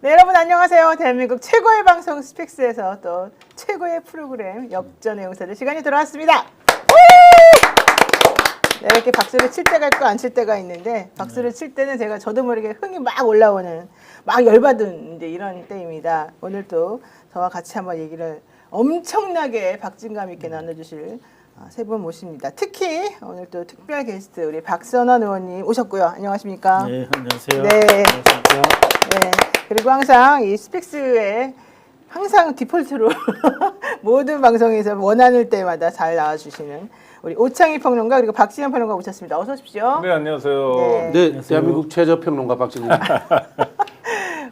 네, 여러분 안녕하세요. 대한민국 최고의 방송 스픽스에서 또 최고의 프로그램 역전의 용사들 시간이 돌아왔습니다. 네, 이렇게 박수를 칠 때가 있고 안 칠 때가 있는데 박수를 칠 때는 제가 저도 모르게 흥이 막 올라오는 막 열받은 이제 이런 때입니다. 오늘 또 저와 같이 한번 얘기를 엄청나게 박진감 있게 나눠주실 세 분 모십니다. 특히 오늘 또 특별 게스트 우리 박선원 의원님 오셨고요. 안녕하십니까? 네, 안녕하세요. 네. 안녕하십니까? 네. 그리고 항상 이 스픽스에 항상 디폴트로 모든 방송에서 원하는 때마다 잘 나와주시는 우리 오창희 평론가 그리고 박지현 평론가 오셨습니다. 어서 오십시오. 네, 안녕하세요. 네. 네, 대한민국 최저평론가 박진입니다.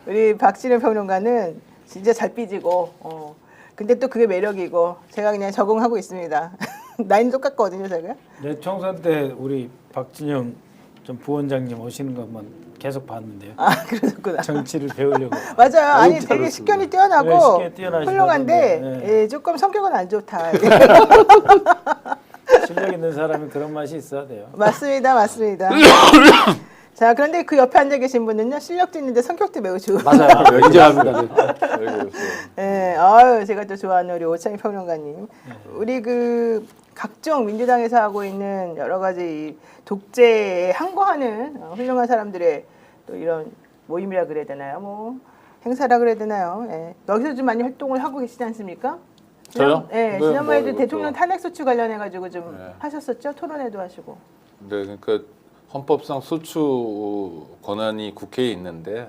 우리 박지현 평론가는 진짜 잘 삐지고 근데 또 그게 매력이고 제가 그냥 적응하고 있습니다. 나이는 똑같거든요, 제가. 네, 총선 때 우리 박진영 전 부원장님 오시는 것만 계속 봤는데요. 아, 그러셨구나. 정치를 배우려고. 맞아요. 아니 잘했습니다. 되게 식견이 뛰어나고 네, 식견이 뛰어나시다던데. 훌륭한데 네. 예, 조금 성격은 안 좋다. 실력 있는 사람이 그런 맛이 있어야 돼요. 맞습니다, 맞습니다. 자, 그런데 그 옆에 앉아 계신 분은요 실력도 있는데 성격도 매우 좋은. 맞아요. 인정합니다. 네. 네, 아유 제가 또 좋아하는 우리 오창희 평론가님. 우리 그 각종 민주당에서 하고 있는 여러 가지 독재에 항거하는 훌륭한 사람들의 또 이런 모임이라 그래야 되나요? 뭐 행사라 그래야 되나요? 예. 여기서 좀 많이 활동을 하고 계시지 않습니까? 저요? 네, 네, 지난번에도 뭐 대통령 이것도. 탄핵소추 관련해 가지고 좀 네. 하셨었죠? 토론회도 하시고. 네, 그러니까 헌법상 소추 권한이 국회에 있는데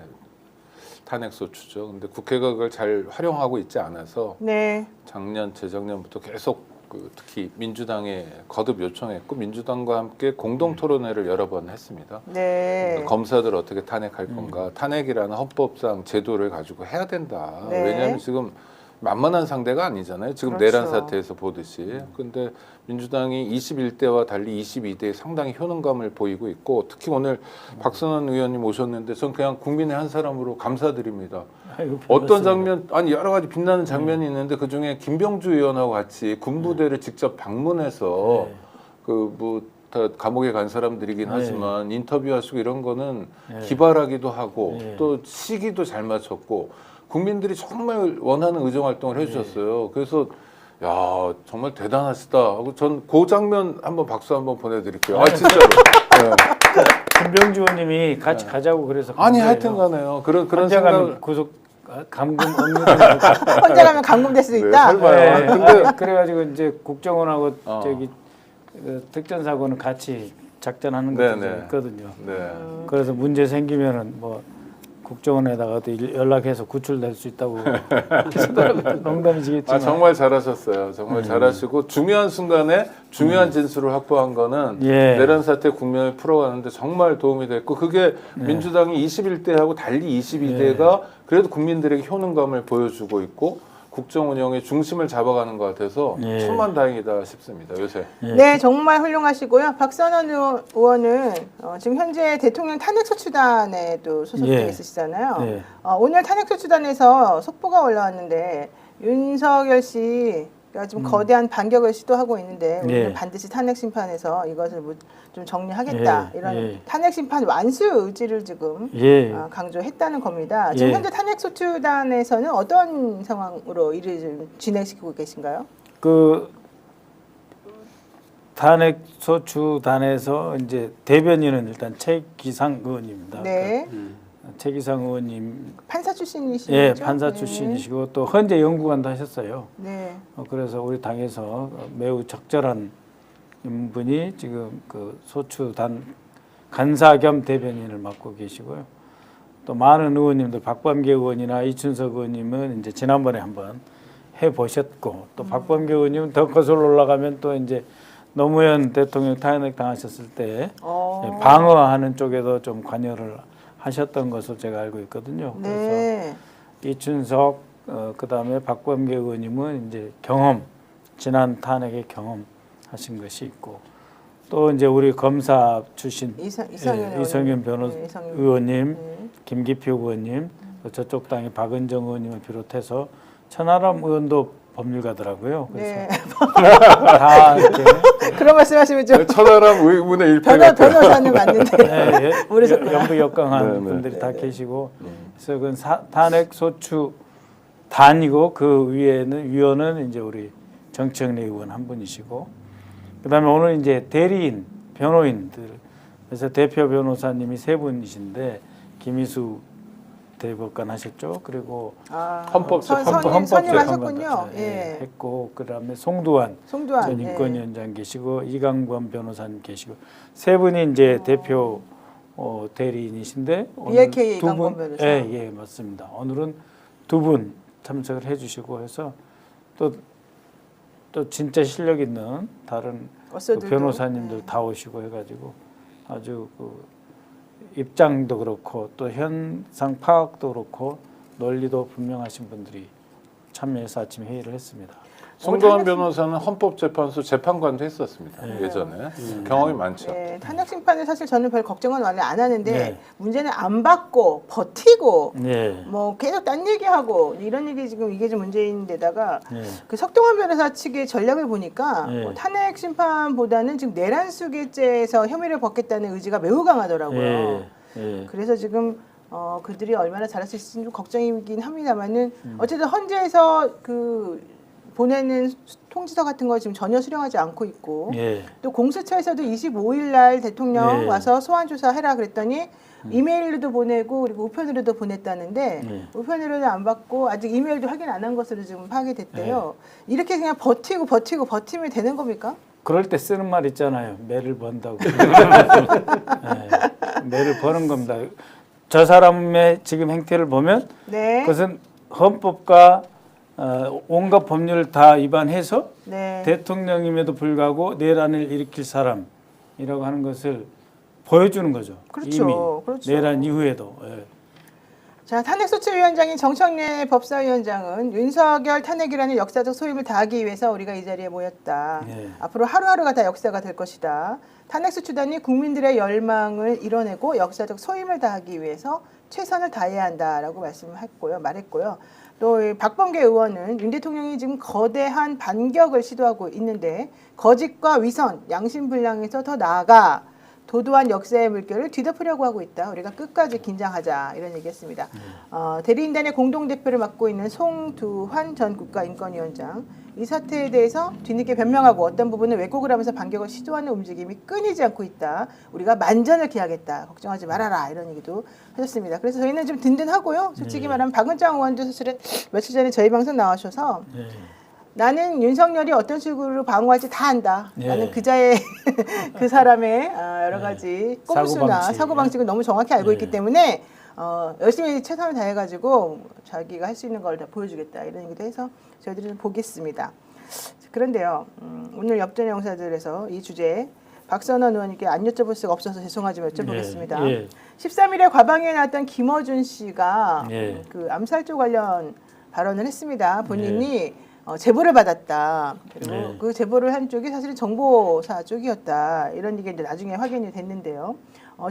탄핵 소추죠. 근데 국회가 그걸 잘 활용하고 있지 않아서 네. 작년, 재작년부터 계속 특히 민주당에 거듭 요청했고 민주당과 함께 공동 토론회를 여러 번 했습니다. 네. 검사들 어떻게 탄핵할 건가? 탄핵이라는 헌법상 제도를 가지고 해야 된다. 네. 왜냐하면 지금 만만한 상대가 아니잖아요. 지금 그렇죠. 내란 사태에서 보듯이. 근데 민주당이 21대와 달리 22대에 상당히 효능감을 보이고 있고 특히 오늘 박선원 의원님 오셨는데 전 그냥 국민의 한 사람으로 감사드립니다. 아이고, 어떤 반갑습니다. 장면, 아니 여러 가지 빛나는 장면이 있는데 그 중에 김병주 의원하고 같이 군부대를 직접 방문해서 네. 다 감옥에 간 사람들이긴 네. 하지만 인터뷰하시고 이런 거는 네. 기발하기도 하고 네. 또 시기도 잘 맞췄고 국민들이 정말 원하는 의정 활동을 해주셨어요. 그래서 야 정말 대단하시다 하고 전 그 장면 한번 박수 한번 보내드릴게요. 아 진짜로. 네. 김병주 의원님이 같이 가자고 그래서 아니 간 거예요. 하여튼간에요. 그런 혼자 생각. 가면 구속 감금 없는 혼자 가면 감금될 수도 네, 있다. 설마요. 네, 근데 그래가지고 이제 국정원하고 어. 저기 특전 사고는 같이 작전하는 네, 것도 네. 있거든요. 네. 그래서 문제 생기면은 뭐 국정원에다가 또 연락해서 구출될 수 있다고 하시더라고요. 농담이시겠지만. 아 정말 잘하셨어요. 정말 잘하시고 중요한 순간에 중요한 진술을 확보한 거는 예. 내란 사태 국면을 풀어가는데 정말 도움이 됐고 그게 민주당이 21대하고 달리 22대가 그래도 국민들에게 효능감을 보여주고 있고 국정 운영의 중심을 잡아가는 것 같아서 예. 천만다행이다 싶습니다. 요새. 예. 네, 정말 훌륭하시고요. 박선원 의원은 지금 현재 대통령 탄핵소추단에도 소속되어 예. 있으시잖아요. 예. 오늘 탄핵소추단에서 속보가 올라왔는데 윤석열 씨가 지금 거대한 반격을 시도하고 있는데 우리는 예. 반드시 탄핵 심판에서 이것을 좀 정리하겠다. 예. 이런 예. 탄핵 심판 완수 의지를 지금 예. 강조했다는 겁니다. 지금 예. 현재 탄핵소추단에서는 어떤 상황으로 일을 좀 진행시키고 계신가요? 그 탄핵소추단에서 이제 대변인은 일단 최기상 의원입니다. 네. 최기상 의원님, 판사 출신이시죠? 예, 판사 출신이시고 또 헌재 연구관도 하셨어요. 네. 그래서 우리 당에서 매우 적절한 분이 지금 그 소추단 간사 겸 대변인을 맡고 계시고요. 또 많은 의원님들 박범계 의원이나 이춘석 의원님은 이제 지난번에 한번 해 보셨고 또 박범계 의원님은 더 거슬러 올라가면 또 이제 노무현 대통령 탄핵 당하셨을 때 방어하는 쪽에도 좀 관여를 하셨던 것으로 제가 알고 있거든요. 그래서 네. 이춘석 그다음에 박범계 의원님은 이제 경험 지난 탄핵의 경험하신 것이 있고 또 이제 우리 검사 출신 이성윤 변호 의원님, 김기표 의원님, 또 저쪽 당의 박은정 의원님을 비롯해서 천하람 의원도 법률가더라고요. 그래서 네. 다 이렇게 그런 말씀하시면 좀 천하람 의문의 일패 같아요. 변호사는 맞는데 네, 모르셨구나. 연부 역강한 네, 네. 분들이 다 계시고 그래서 그 탄핵 소추 단이고 그 위에는 위원은 이제 우리 정청래 의원 한 분이시고 그다음에 오늘 이제 대리인 변호인들 그래서 대표 변호사님이 세 분이신데 김희수 대법관 하셨죠. 그리고 선임하셨군요. 예, 했고 그다음에 송두환 전 예. 인권위원장 계시고 이강권 변호사님 계시고 세 분이 이제 대표 대리인이신데 BLK 두 이강권 분, 변호사. 예, 맞습니다. 오늘은 두 분 참석을 해주시고 해서 또 진짜 실력 있는 다른 그 변호사님들 다 오시고 해가지고 아주 그 입장도 그렇고 또 현상 파악도 그렇고 논리도 분명하신 분들이 참여해서 아침 회의를 했습니다. 송도환 변호사는 헌법재판소 재판관도 했었습니다. 네. 예전에 경험이 많죠. 네, 탄핵 심판을 사실 저는 별 걱정은 원래 안 하는데 네. 문제는 안 받고 버티고 네. 뭐 계속 딴 얘기하고 이런 얘기 지금 이게 좀 문제인데다가 네. 그 석동원 변호사 측의 전략을 보니까 네. 뭐 탄핵 심판보다는 지금 내란수계죄에서 혐의를 벗겠다는 의지가 매우 강하더라고요. 예. 예. 그래서 지금 그들이 얼마나 잘할 수 있을지 좀 걱정이긴 합니다만은 어쨌든 헌재에서 그 보내는 통지서 같은 거 지금 전혀 수령하지 않고 있고 예. 또 공수처에서도 25일 날 대통령 네. 와서 소환 조사해라 그랬더니 이메일로도 보내고 그리고 우편으로도 보냈다는데 네. 우편으로는 안 받고 아직 이메일도 확인 안 한 것으로 지금 파악이 됐대요. 이렇게 그냥 버티면 되는 겁니까? 그럴 때 쓰는 말 있잖아요. 매를 번다고. 네. 매를 버는 겁니다. 저 사람의 지금 행태를 보면 네. 그것은 헌법과 온갖 법률을 다 위반해서 네. 대통령임에도 불구하고 내란을 일으킬 사람이라고 하는 것을 보여주는 거죠. 그렇죠. 이미 그렇죠. 내란 이후에도. 예. 자, 탄핵소추위원장인 정청래 법사위원장은 윤석열 탄핵이라는 역사적 소임을 다하기 위해서 우리가 이 자리에 모였다. 네. 앞으로 하루하루가 다 역사가 될 것이다. 탄핵소추단이 국민들의 열망을 이뤄내고 역사적 소임을 다하기 위해서 최선을 다해야 한다라고 말했고요. 또 박범계 의원은 윤 대통령이 지금 거대한 반격을 시도하고 있는데 거짓과 위선, 양심불량에서 더 나아가 도도한 역사의 물결을 뒤덮으려고 하고 있다. 우리가 끝까지 긴장하자 이런 얘기했습니다. 대리인단의 공동대표를 맡고 있는 송두환 전 국가인권위원장 이 사태에 대해서 뒤늦게 변명하고 어떤 부분은 왜곡을 하면서 반격을 시도하는 움직임이 끊이지 않고 있다. 우리가 만전을 기하겠다. 걱정하지 말아라 이런 얘기도 하셨습니다. 그래서 저희는 좀 든든하고요. 솔직히 말하면 박은정 의원도 사실은 며칠 전에 저희 방송 나와셔서 예. 나는 윤석열이 어떤 식으로 방어할지 다 안다. 예. 나는 그자의 그 사람의 여러 가지 꼼수나 사고방식을 너무 정확히 알고 있기 때문에 열심히 최선을 다해가지고 자기가 할 수 있는 걸 다 보여주겠다 이런 얘기도 해서 저희들이 좀 보겠습니다. 그런데요, 오늘 엽전 영사들에서 이 주제에 박선원 의원님께 안 여쭤볼 수가 없어서 죄송하지만 여쭤보겠습니다. 예. 13일에 과방위에 나왔던 김어준 씨가 예. 그 암살조 관련 발언을 했습니다. 본인이 제보를 받았다. 그리고 네. 그 제보를 한 쪽이 사실은 정보사 쪽이었다. 이런 얘기 이제 나중에 확인이 됐는데요.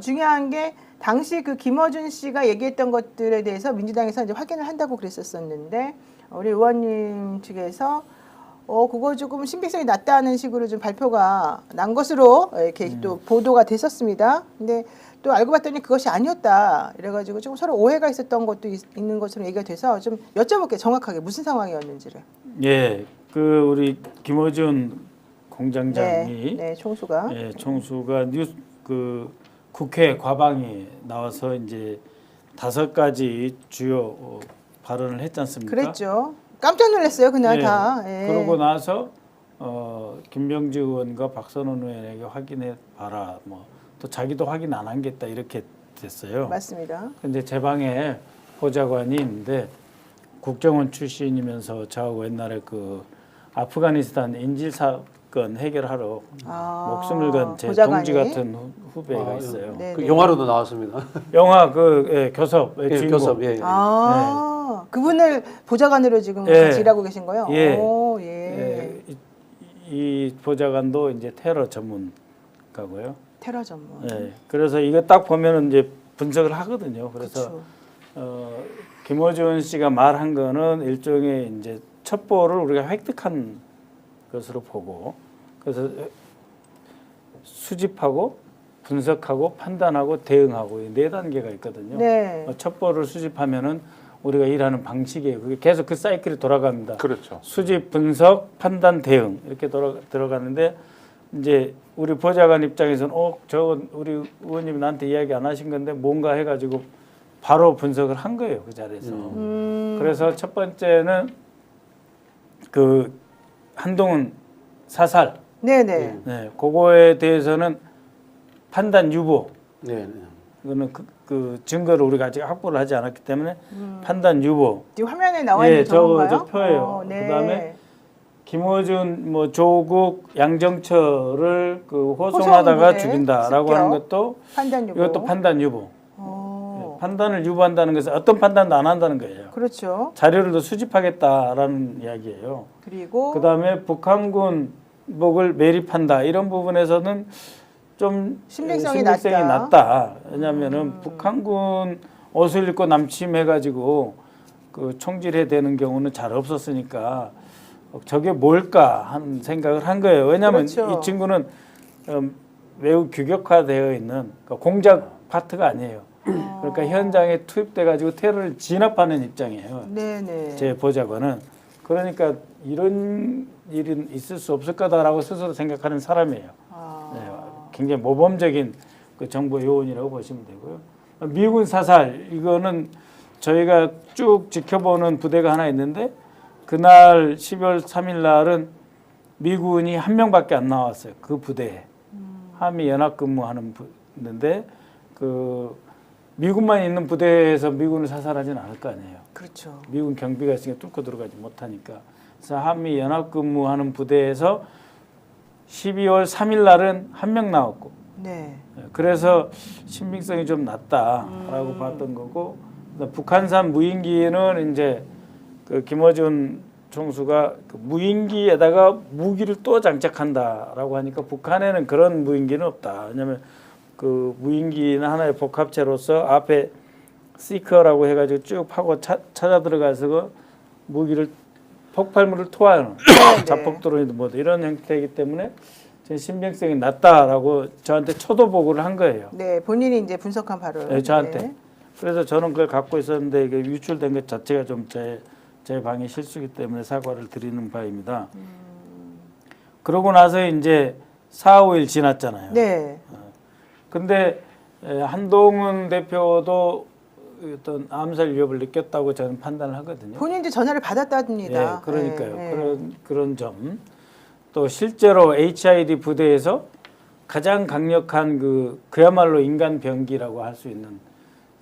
중요한 게 당시 그 김어준 씨가 얘기했던 것들에 대해서 민주당에서 이제 확인을 한다고 그랬었는데 우리 의원님 측에서 그거 조금 신빙성이 낮다는 식으로 좀 발표가 난 것으로 이렇게 또 보도가 됐었습니다. 근데 또 알고 봤더니 그것이 아니었다. 이래가지고 조금 서로 오해가 있었던 것도 있는 것으로 얘기가 돼서 좀 여쭤볼게요. 정확하게 무슨 상황이었는지를. 예, 그 우리 김어준 공장장이 네, 총수가. 예, 총수가 그 국회 과방에 나와서 이제 5가지 주요 발언을 했지 않습니까? 그랬죠. 깜짝 놀랐어요 그날 예, 다. 예. 그러고 나서 김병지 의원과 박선원 의원에게 확인해 봐라. 뭐 또 자기도 확인 안 하겠다 이렇게 됐어요. 맞습니다. 근데 제 방에 보좌관이 있는데 국정원 출신이면서 저하고 옛날에 그 아프가니스탄 인질 사건 해결하러 목숨을 건 제 동지 같은 후배가 있어요. 네, 그 네. 영화로도 나왔습니다. 영화 그 교섭의 예, 주인공. 교섭. 예. 그분을 보좌관으로 지금 예. 같이 일하고 계신 거예요? 예. 오, 예. 예, 이 보좌관도 이제 테러 전문가고요. 테러 전문. 예, 그래서 이거 딱 보면은 이제 분석을 하거든요. 그래서 그쵸. 김어준 씨가 말한 거는 일종의 이제 첩보를 우리가 획득한 것으로 보고 그래서 수집하고 분석하고 판단하고 대응하고 이 네 단계가 있거든요. 네. 첩보를 수집하면은 우리가 일하는 방식이에요. 그게 계속 그 사이클이 돌아갑니다. 그렇죠. 수집, 분석, 판단, 대응 이렇게 들어가는데 이제 우리 보좌관 입장에서는 저건 우리 의원님이 나한테 이야기 안 하신 건데 뭔가 해가지고 바로 분석을 한 거예요. 그 자리에서. 그래서 첫 번째는 그 한동훈 사살. 네네. 네, 그거에 대해서는 판단 유보. 네. 네. 이거는 그 증거를 우리가 아직 확보를 하지 않았기 때문에 판단 유보. 지금 화면에 나와 있는 예, 저건가요? 저 표예요. 네. 그다음에 김어준, 뭐 조국, 양정철을 그 호송하다가 호송부대 죽인다라고 습격. 하는 것도 판단 유보. 이것도 판단 유보. 어. 판단을 유보한다는 것은 어떤 판단도 안 한다는 거예요. 그렇죠. 자료를 더 수집하겠다라는 이야기예요. 그리고 그다음에 북한군복을 매립한다 이런 부분에서는 좀 신빙성이 낮다. 왜냐하면은 북한군 옷을 입고 남침해가지고 그 총질해 되는 경우는 잘 없었으니까 저게 뭘까 하는 생각을 한 거예요. 왜냐하면 그렇죠. 이 친구는 매우 규격화되어 있는 그러니까 공작 파트가 아니에요. 그러니까 현장에 투입돼가지고 테러를 진압하는 입장이에요. 네네. 제 보좌관은 그러니까 이런 일은 있을 수 없을 거다라고 스스로 생각하는 사람이에요. 아. 네, 굉장히 모범적인 그 정보 요원이라고 보시면 되고요. 미군 사살 이거는 저희가 쭉 지켜보는 부대가 하나 있는데 그날 12월 3일 날은 미군이 한 명밖에 안 나왔어요. 그 부대에 한미 연합 근무하는 부대인데 그 미군만 있는 부대에서 미군을 사살하지는 않을 거 아니에요. 그렇죠. 미군 경비가 있으니까 뚫고 들어가지 못하니까. 그래서 한미 연합 근무하는 부대에서 12월 3일 날은 한 명 나왔고, 네. 그래서 신빙성이 좀 낮다라고 봤던 거고, 북한산 무인기는 이제 그 김어준 총수가 그 무인기에다가 무기를 또 장착한다라고 하니까 북한에는 그런 무인기는 없다. 왜냐하면 그 무인기는 하나의 복합체로서 앞에 시커라고 해가지고 쭉 파고 찾아 들어가서 그 무기를 폭발물을 토하는 자폭드론이든 뭐 이런 형태이기 때문에 제 신빙성이 낮다라고 저한테 초도 보고를 한 거예요. 네, 본인이 이제 분석한 바를. 네, 저한테. 네. 그래서 저는 그걸 갖고 있었는데 이게 유출된 것 자체가 좀 제 방의 실수기 때문에 사과를 드리는 바입니다. 그러고 나서 이제 4, 5일 지났잖아요. 네. 근데 한동훈 대표도 어떤 암살 위협을 느꼈다고 저는 판단을 하거든요. 본인도 전화를 받았답니다. 예, 그러니까요. 네. 그런 점. 또 실제로 HID 부대에서 가장 강력한 그야말로 인간 병기라고 할 수 있는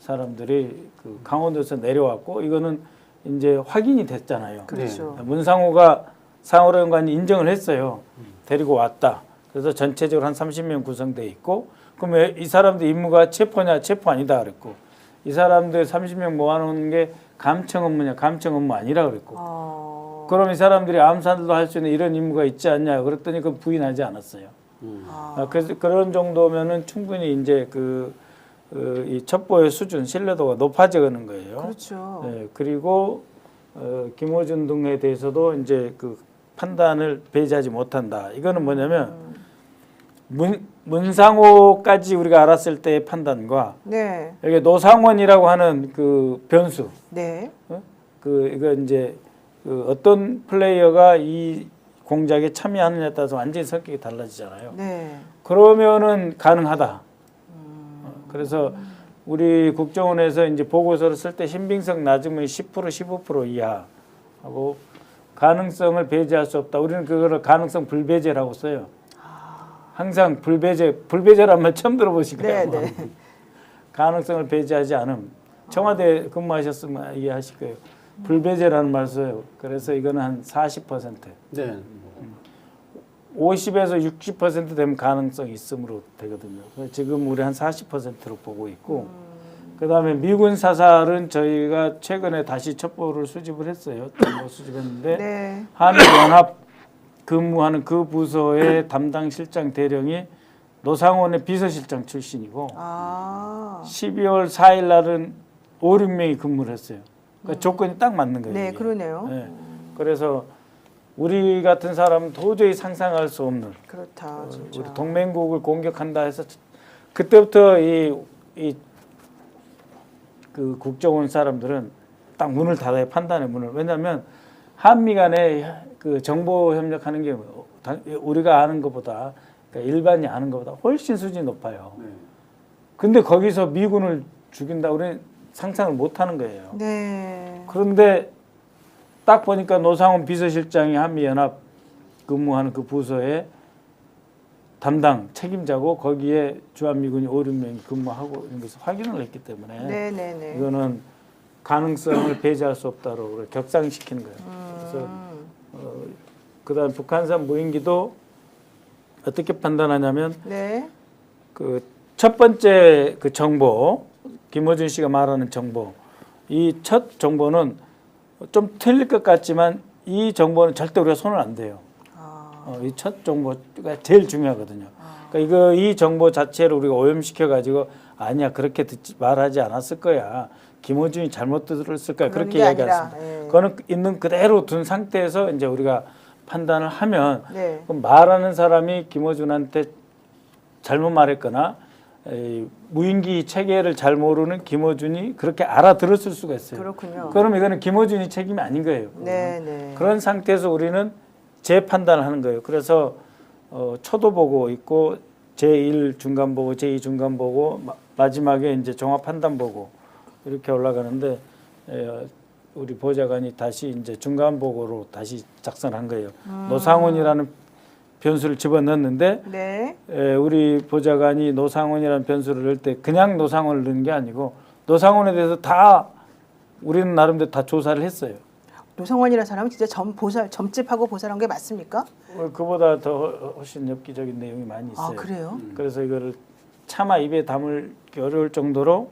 사람들이 그 강원도에서 내려왔고 이거는 이제 확인이 됐잖아요. 그렇죠. 문상호가 상호로 연관이 인정을 했어요. 데리고 왔다. 그래서 전체적으로 한 30명 구성돼 있고 그럼 왜 이 사람들 임무가 체포냐? 체포 아니다 그랬고 이 사람들 30명 모아놓은 게 감청 업무냐? 감청 업무 아니라 그랬고 그럼 이 사람들이 암살도 할 수 있는 이런 임무가 있지 않냐? 그랬더니 그 부인하지 않았어요. 그래서 그런 정도면은 충분히 이제 이 첩보의 수준, 신뢰도가 높아지는 거예요. 그렇죠. 네, 그리고 김어준 등에 대해서도 이제 그 판단을 배제하지 못한다. 이거는 뭐냐면 문상호까지 우리가 알았을 때의 판단과 네. 여기 노상원이라고 하는 그 변수, 네. 이거 이제 어떤 플레이어가 이 공작에 참여하느냐에 따라서 완전히 성격이 달라지잖아요. 네. 그러면은 가능하다. 그래서 우리 국정원에서 이제 보고서를 쓸 때 신빙성 낮으면 10% 15% 이하하고 가능성을 배제할 수 없다. 우리는 그거를 가능성 불배제라고 써요. 항상 불배제란 말 처음 들어보실 거예요. 네, 네. 가능성을 배제하지 않음. 청와대 근무하셨으면 이해하실 거예요. 불배제라는 말 써요. 그래서 이거는 한 40%. 네. 50에서 60% 되면 가능성이 있음으로 되거든요. 지금 우리 한 40%로 보고 있고 그다음에 미군 사살은 저희가 최근에 다시 첩보를 수집을 했어요. 정보 수집했는데 네. 한미연합 근무하는 그 부서의 담당 실장 대령이 노상원의 비서실장 출신이고 12월 4일 날은 5, 6명이 근무를 했어요. 그러니까 조건이 딱 맞는 거예요. 네, 이게. 그러네요. 네. 그래서 우리 같은 사람은 도저히 상상할 수 없는 그렇다. 진짜. 우리 동맹국을 공격한다 해서 그때부터 그 국정원 사람들은 딱 문을 닫아요. 판단의 문을. 왜냐하면 한미 간에 그 정보 협력하는 게 우리가 아는 것보다 그러니까 일반이 아는 것보다 훨씬 수준이 높아요. 근데 거기서 미군을 죽인다 우리는 상상을 못 하는 거예요. 네. 그런데 딱 보니까 노상훈 비서실장이 한미연합 근무하는 그 부서에 담당 책임자고 거기에 주한미군이 5, 6명이 근무하고 이런 것을 확인을 했기 때문에 네네네. 이거는 가능성을 배제할 수 없다고 격상시키는 거예요. 그래서 그다음 북한산 무인기도 어떻게 판단하냐면 네. 그 첫 번째 그 정보 김어준 씨가 말하는 정보 이 첫 정보는 좀 틀릴 것 같지만 이 정보는 절대 우리가 손을 안 대요. 이 첫 정보가 제일 중요하거든요. 그러니까 이 정보 자체를 우리가 오염시켜 가지고 아니야 그렇게 말하지 않았을 거야. 김어준이 잘못 들었을 거야. 그렇게 이야기했습니다. 그거는 있는 그대로 둔 상태에서 이제 우리가 판단을 하면 네. 그럼 말하는 사람이 김어준한테 잘못 말했거나 무인기 체계를 잘 모르는 김어준이 그렇게 알아들었을 수가 있어요. 그렇군요. 그럼 이거는 김어준이 책임이 아닌 거예요. 네네. 그런 상태에서 우리는 재판단을 하는 거예요. 그래서 초도 보고 있고 제1 중간 보고 제2 중간 보고 마지막에 이제 종합 판단 보고 이렇게 올라가는데 우리 보좌관이 다시 이제 중간 보고로 다시 작성한 거예요. 노상훈이라는 변수를 집어넣었는데 네. 우리 보좌관이 노상훈이라는 변수를 넣을 때 그냥 노상훈을 넣은 게 아니고 노상훈에 대해서 다 우리는 나름대로 다 조사를 했어요. 노상원이라는 사람은 진짜 점집하고 보살한 게 맞습니까? 그보다 더 훨씬 엽기적인 내용이 많이 있어요. 아 그래요? 그래서 이거를 차마 입에 담을기 어려울 정도로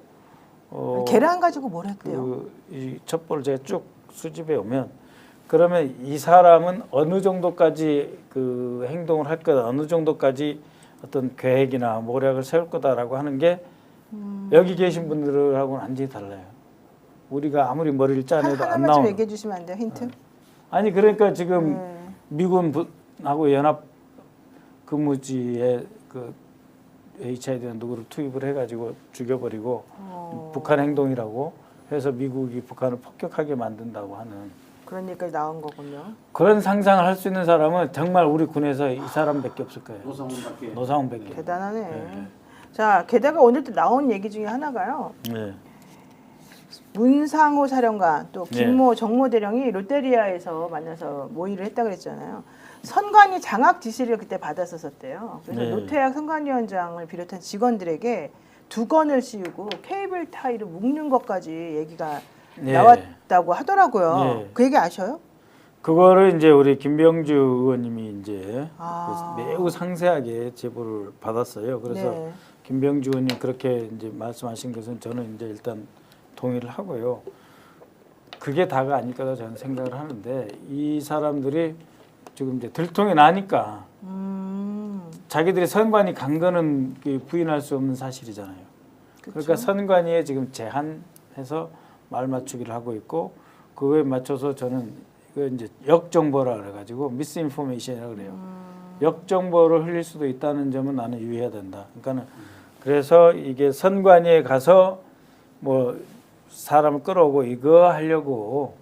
계란 가지고 뭘 했대요? 이 첩보를 제가 쭉 수집해 오면 그러면 이 사람은 어느 정도까지 그 행동을 할 거다, 어느 정도까지 어떤 계획이나 모략을 세울 거다라고 하는 게 여기 계신 분들하고는 완전히 달라요. 우리가 아무리 머리를 짜내도 안 하나만 좀 나오는. 얘기해 주시면 안 돼요? 힌트? 아니 그러니까 지금 미군하고 연합 근무지에 그 HID나 누구를 투입을 해가지고 죽여버리고 북한 행동이라고 해서 미국이 북한을 폭격하게 만든다고 하는 그런 얘기까지 나온 거군요. 그런 상상을 할 수 있는 사람은 정말 우리 군에서 이 사람밖에 없을 거예요. 노상훈밖에. 대단하네. 네. 자, 게다가 오늘 또 나온 얘기 중에 하나가요. 네. 문상호 사령관 또 네. 김모 정모대령이 롯데리아에서 만나서 모의를 했다 그랬잖아요. 선관위 장악 지시를 그때 받았었대요. 그래서 네. 노태학 선관위원장을 비롯한 직원들에게 두건을 씌우고 케이블 타이로 묶는 것까지 얘기가 네. 나왔다고 하더라고요. 네. 그 얘기 아셔요? 그거를 이제 우리 김병주 의원님이 이제 아. 매우 상세하게 제보를 받았어요. 그래서 네. 김병주 의원님 그렇게 이제 말씀하신 것은 저는 이제 일단 동의를 하고요. 그게 다가 아닐 거다 저는 생각을 하는데 이 사람들이 지금 이제 들통이 나니까 자기들이 선관위 간 거는 부인할 수 없는 사실이잖아요. 그쵸? 그러니까 선관위에 지금 제한해서 말 맞추기를 하고 있고 그거에 맞춰서 저는 이거 이제 역정보라 그래가지고 미스인포메이션이라 그래요. 역정보를 흘릴 수도 있다는 점은 나는 유의해야 된다. 그러니까는 그래서 이게 선관위에 가서 뭐 사람을 끌어오고 이거 하려고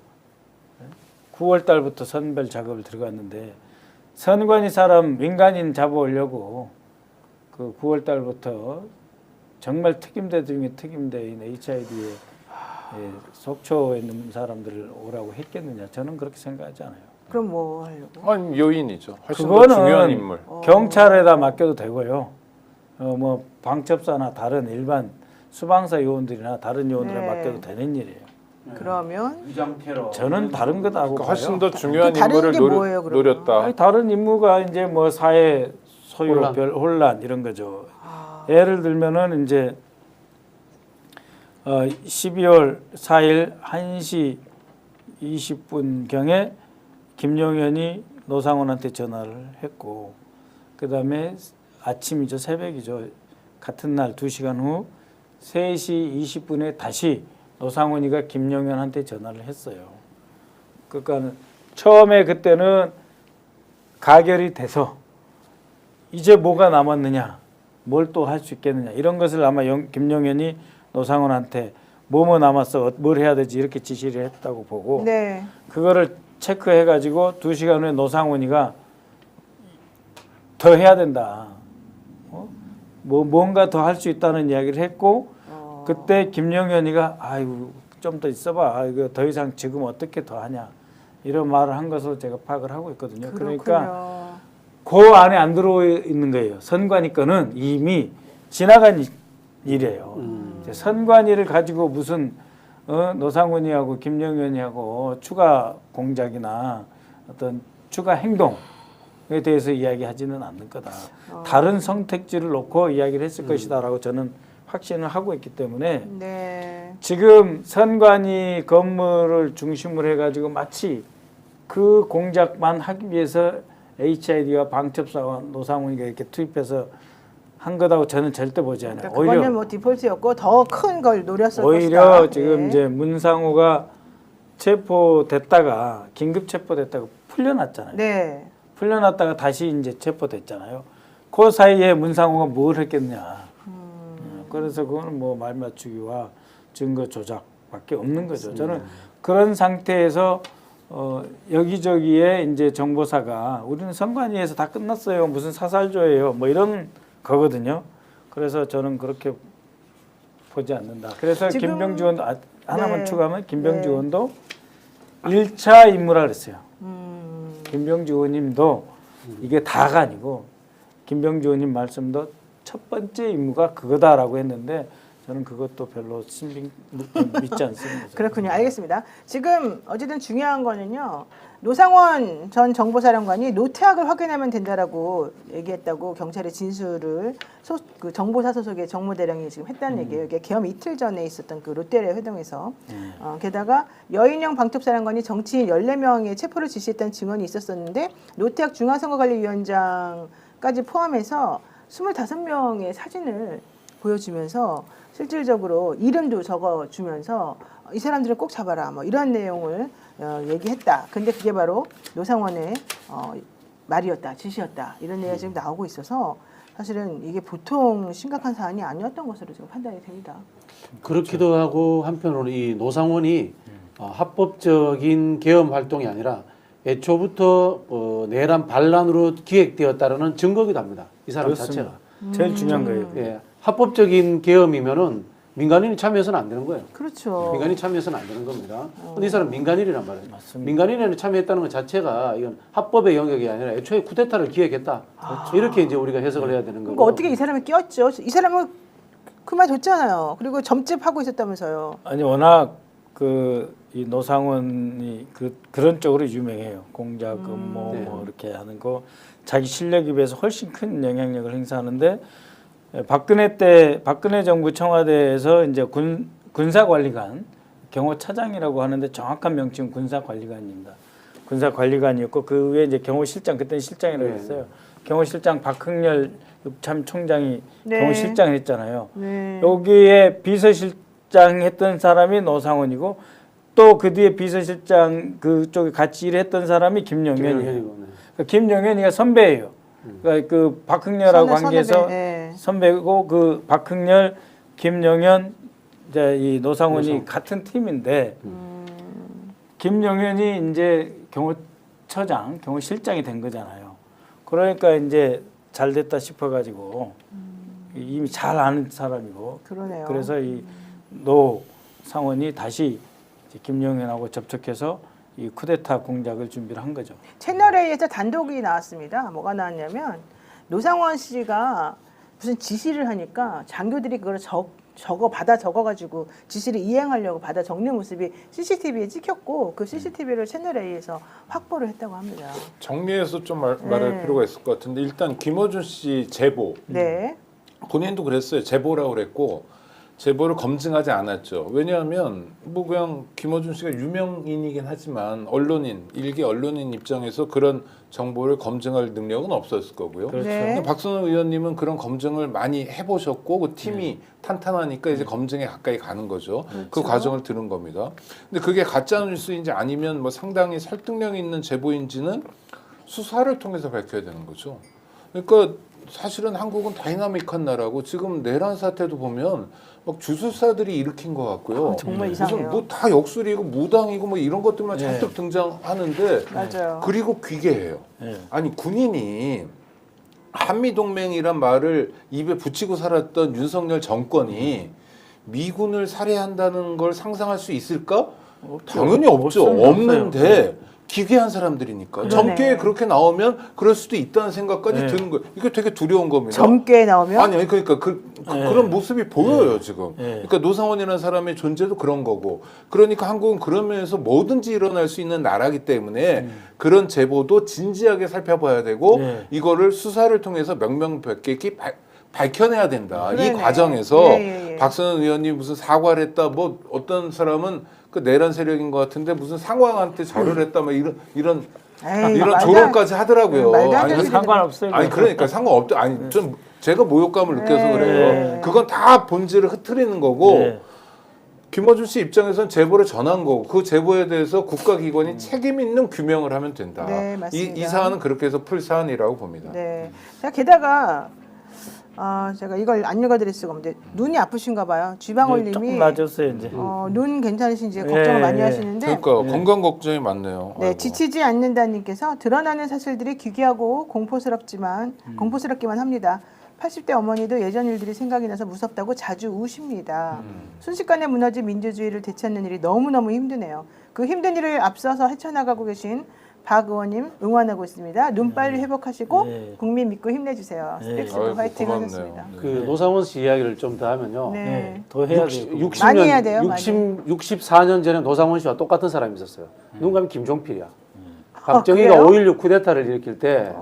9월 달부터 선별 작업을 들어갔는데 선관위 사람 민간인 잡아오려고 그 9월 달부터 정말 특임대 중에 특임대인 HID에 속초에 있는 사람들을 오라고 했겠느냐 저는 그렇게 생각하지 않아요. 그럼 뭐 하려고? 아니 요인이죠. 훨씬 더 그거는 중요한 인물. 경찰에다 맡겨도 되고요. 뭐 방첩사나 다른 일반 수방사 요원들이나 다른 요원들에 네. 맡겨도 되는 일이에요. 그러면 저는 다른 거다고 그러니까 봐요. 훨씬 더 중요한 다른 인물을 게 뭐예요, 그러면? 노렸다. 아니, 다른 임무가 이제 뭐 사회 소요, 혼란 이런 거죠. 예를 들면은 이제 12월 4일 1시 20분 경에 김용현이 노상훈한테 전화를 했고 그다음에 아침이죠, 새벽이죠. 같은 날 2시간 후 3시 20분에 다시 노상훈이가 김용현한테 전화를 했어요. 그러니까 처음에 그때는 가결이 돼서 이제 뭐가 남았느냐, 뭘 또 할 수 있겠느냐 이런 것을 아마 김용현이 노상원한테 뭐뭐 남았어 뭘 해야 되지 이렇게 지시를 했다고 보고 네. 그거를 체크해가지고 2시간 후에 노상원이가 더 해야 된다. 뭐 뭔가 더 할 수 있다는 이야기를 했고 그때 김용현이가 아이고 좀 더 있어봐. 아, 이거 더 이상 지금 어떻게 더 하냐 이런 말을 한 것으로 제가 파악을 하고 있거든요. 그렇군요. 그러니까 그 안에 안 들어 있는 거예요. 선관위 거는 이미 지나간 일이에요. 이제 선관위를 가지고 무슨 노상훈이하고 김용현이하고 추가 공작이나 어떤 추가 행동에 대해서 이야기하지는 않는 거다. 다른 선택지를 놓고 이야기를 했을 것이다라고 저는 확신을 하고 있기 때문에 네. 지금 선관위 건물을 중심으로 해가지고 마치 그 공작만 하기 위해서 HID와 방첩사와 노상훈이가 이렇게 투입해서 한 거다고 저는 절대 보지 않아요. 그러니까 그거는 뭐 디폴트였고 더 큰 걸 노렸을 오히려 것이다. 지금 네. 이제 문상호가 체포됐다가 긴급 체포됐다가 풀려났잖아요. 네. 풀려났다가 다시 이제 체포됐잖아요. 그 사이에 문상호가 뭘 했겠냐. 그래서 그거는 뭐 말 맞추기와 증거 조작밖에 없는 거죠. 저는 그런 상태에서 여기저기에 이제 정보사가 우리는 선관위에서 다 끝났어요. 무슨 사살조예요. 뭐 이런 거거든요. 그래서 저는 그렇게 보지 않는다. 그래서 지금- 김병주 의원도 하나만 네. 추가하면 김병주 네. 의원도 1차 임무라 그랬어요. 음. 김병주 의원님도 이게 다가 아니고 김병주 의원님 말씀도 첫 번째 임무가 그거다라고 했는데 저는 그것도 별로 믿지 않습니다. 그렇군요. 알겠습니다. 지금 어쨌든 중요한 거는요. 노상원 전 정보사령관이 노태악을 확인하면 된다라고 얘기했다고 경찰의 진술을 그 정보사 소속의 정무대령이 지금 했다는 얘기예요. 이게 계엄 이틀 전에 있었던 그 롯데리아 회동에서 게다가 여인영 방첩사령관이 정치인 14명의 체포를 지시했다는 증언이 있었었는데 노태악 중앙선거관리위원장까지 포함해서 25명의 사진을 보여주면서 실질적으로 이름도 적어주면서 이 사람들을 꼭 잡아라 뭐 이런 내용을 얘기했다. 근데 그게 바로 노상원의 말이었다, 지시였다 이런 내용이 지금 나오고 있어서 사실은 이게 보통 심각한 사안이 아니었던 것으로 지금 판단이 됩니다. 그렇기도 하고 한편으로는 이 노상원이 합법적인 계엄 활동이 아니라 애초부터 내란 반란으로 기획되었다라는 증거기도 합니다. 이 사람 그렇습니다. 자체가. 제일 중요한 거예요. 예, 합법적인 계엄이면은 민간인이 참여해서는 안 되는 거예요. 그렇죠. 민간인이 참여해서는 안 되는 겁니다. 근데 이 사람 민간인이란 말이에요. 맞습니다. 민간인에 참여했다는 것 자체가 이건 합법의 영역이 아니라 애초에 쿠데타를 기획했다. 이렇게 이제 우리가 해석을 해야 되는 거고. 그러니까 어떻게 이 사람이 끼었죠? 이 사람은 그만뒀잖아요. 그리고 점집하고 있었다면서요. 아니 워낙 이 노상원이 그런 쪽으로 유명해요. 공작금 뭐 네. 이렇게 하는 거 자기 실력에 비해서 훨씬 큰 영향력을 행사하는데 박근혜 정부 청와대에서 이제 군사관리관 경호차장이라고 하는데 정확한 명칭은 군사관리관입니다. 군사관리관이었고 그 위에 이제 경호실장 그때는 실장이라고 했어요. 경호실장 박흥렬 육참총장이 네. 경호실장을 했잖아요. 네. 여기에 비서실장 했던 사람이 노상원이고 또 그 뒤에 비서실장 그쪽에 같이 일했던 사람이 김용현이에요. 김용현이고, 네. 그러니까 김용현이가 선배예요. 그러니까 그 박흥렬하고 관계에서 선후배, 네. 선배고 그 박흥렬, 김용현 이제 이 노상원이 같은 팀인데 김용현이 이제 경호처장, 경호실장이 된 거잖아요. 그러니까 이제 잘 됐다 싶어가지고 이미 잘 아는 사람이고 그러네요. 그래서 이 노상원이 다시 이제 김용현하고 접촉해서 이 쿠데타 공작을 준비를 한 거죠. 채널A에서 단독이 나왔습니다. 뭐가 나왔냐면 노상원 씨가 무슨 지시를 하니까 장교들이 그걸 받아 적어가지고 지시를 이행하려고 받아 적는 모습이 CCTV에 찍혔고 그 CCTV를 채널A에서 확보를 했다고 합니다. 정리해서 좀 말할 네. 필요가 있을 것 같은데 일단 김어준 씨 제보 네. 본인도 그랬어요. 제보라고 그랬고 제보를 검증하지 않았죠. 왜냐하면 뭐 그냥 김어준 씨가 유명인이긴 하지만 일개 언론인 입장에서 그런 정보를 검증할 능력은 없었을 거고요. 그렇죠. 네. 근데 박선호 의원님은 그런 검증을 많이 해보셨고 그 팀이 탄탄하니까 이제 검증에 가까이 가는 거죠. 그 과정을 들은 겁니다. 근데 그게 가짜 뉴스인지 아니면 뭐 상당히 설득력 있는 제보인지는 수사를 통해서 밝혀야 되는 거죠. 그러니까 사실은 한국은 다이나믹한 나라고 지금 내란 사태도 보면 막 주술사들이 일으킨 것 같고요. 정말 무슨 이상해요. 뭐 다 역술이고 무당이고 뭐 이런 것들만 네. 잔뜩 등장하는데 맞아요. 그리고 귀계해요. 예. 아니 군인이 한미동맹이란 말을 입에 붙이고 살았던 윤석열 정권이 미군을 살해한다는 걸 상상할 수 있을까? 당연히 없죠. 없어요. 없는데 기괴한 사람들이니까 그러네. 점괘에 그렇게 나오면 그럴 수도 있다는 생각까지 네. 드는 거예요. 이게 되게 두려운 겁니다. 젊게 나오면 아니 그러니까 네. 그런 모습이 보여요 지금. 네. 그러니까 노상원이라는 사람의 존재도 그런 거고. 그러니까 한국은 그런 면에서 뭐든지 일어날 수 있는 나라기 때문에 그런 제보도 진지하게 살펴봐야 되고 네. 이거를 수사를 통해서 명명백백히 밝혀내야 된다. 이 그러네. 과정에서 예. 박선원 의원님 무슨 사과를 했다. 뭐 어떤 사람은 그 내란 세력인 것 같은데 무슨 상황한테 절을 했다. 뭐 이런 에이, 이런 말도 조롱까지 하더라고요. 말도 안 아니, 되는 상관없어요. 아니 그러니까 상관없다. 아니 좀 제가 모욕감을 느껴서 네. 그래요. 네. 그건 다 본질을 흐트리는 거고 네. 김어준 씨 입장에서는 제보를 전한 거고 그 제보에 대해서 국가기관이 책임 있는 규명을 하면 된다. 네, 맞습니다. 이 사안은 그렇게 해서 풀 사안이라고 봅니다. 네. 자, 게다가 제가 이걸 안 읽어드릴 수가 없는데 눈이 아프신가 봐요. 이제 쥐방울님이 조금 낮았어요 이제. 눈 괜찮으신지 걱정을 예, 많이 예. 하시는데 그러니까 건강 걱정이 많네요. 네, 아이고. 지치지 않는다님께서 드러나는 사실들이 기괴하고 공포스럽기만 합니다. 80대 어머니도 예전 일들이 생각이 나서 무섭다고 자주 우십니다. 순식간에 무너진 민주주의를 되찾는 일이 너무너무 힘드네요. 그 힘든 일을 앞서서 헤쳐나가고 계신 박 의원님 응원하고 있습니다. 눈 빨리 회복하시고 네. 국민 믿고 힘내주세요. 네. 스택스도 아이고, 화이팅 고맙네요. 하셨습니다. 네. 그 노상원 씨 이야기를 좀 더 하면요. 네. 네. 더 해야 돼요. 60년, 많이 해야 돼요, 64년 전에 노상원 씨와 똑같은 사람이 있었어요. 누군가 하면 김종필이야. 박정희가 그래요? 5.16 쿠데타를 일으킬 때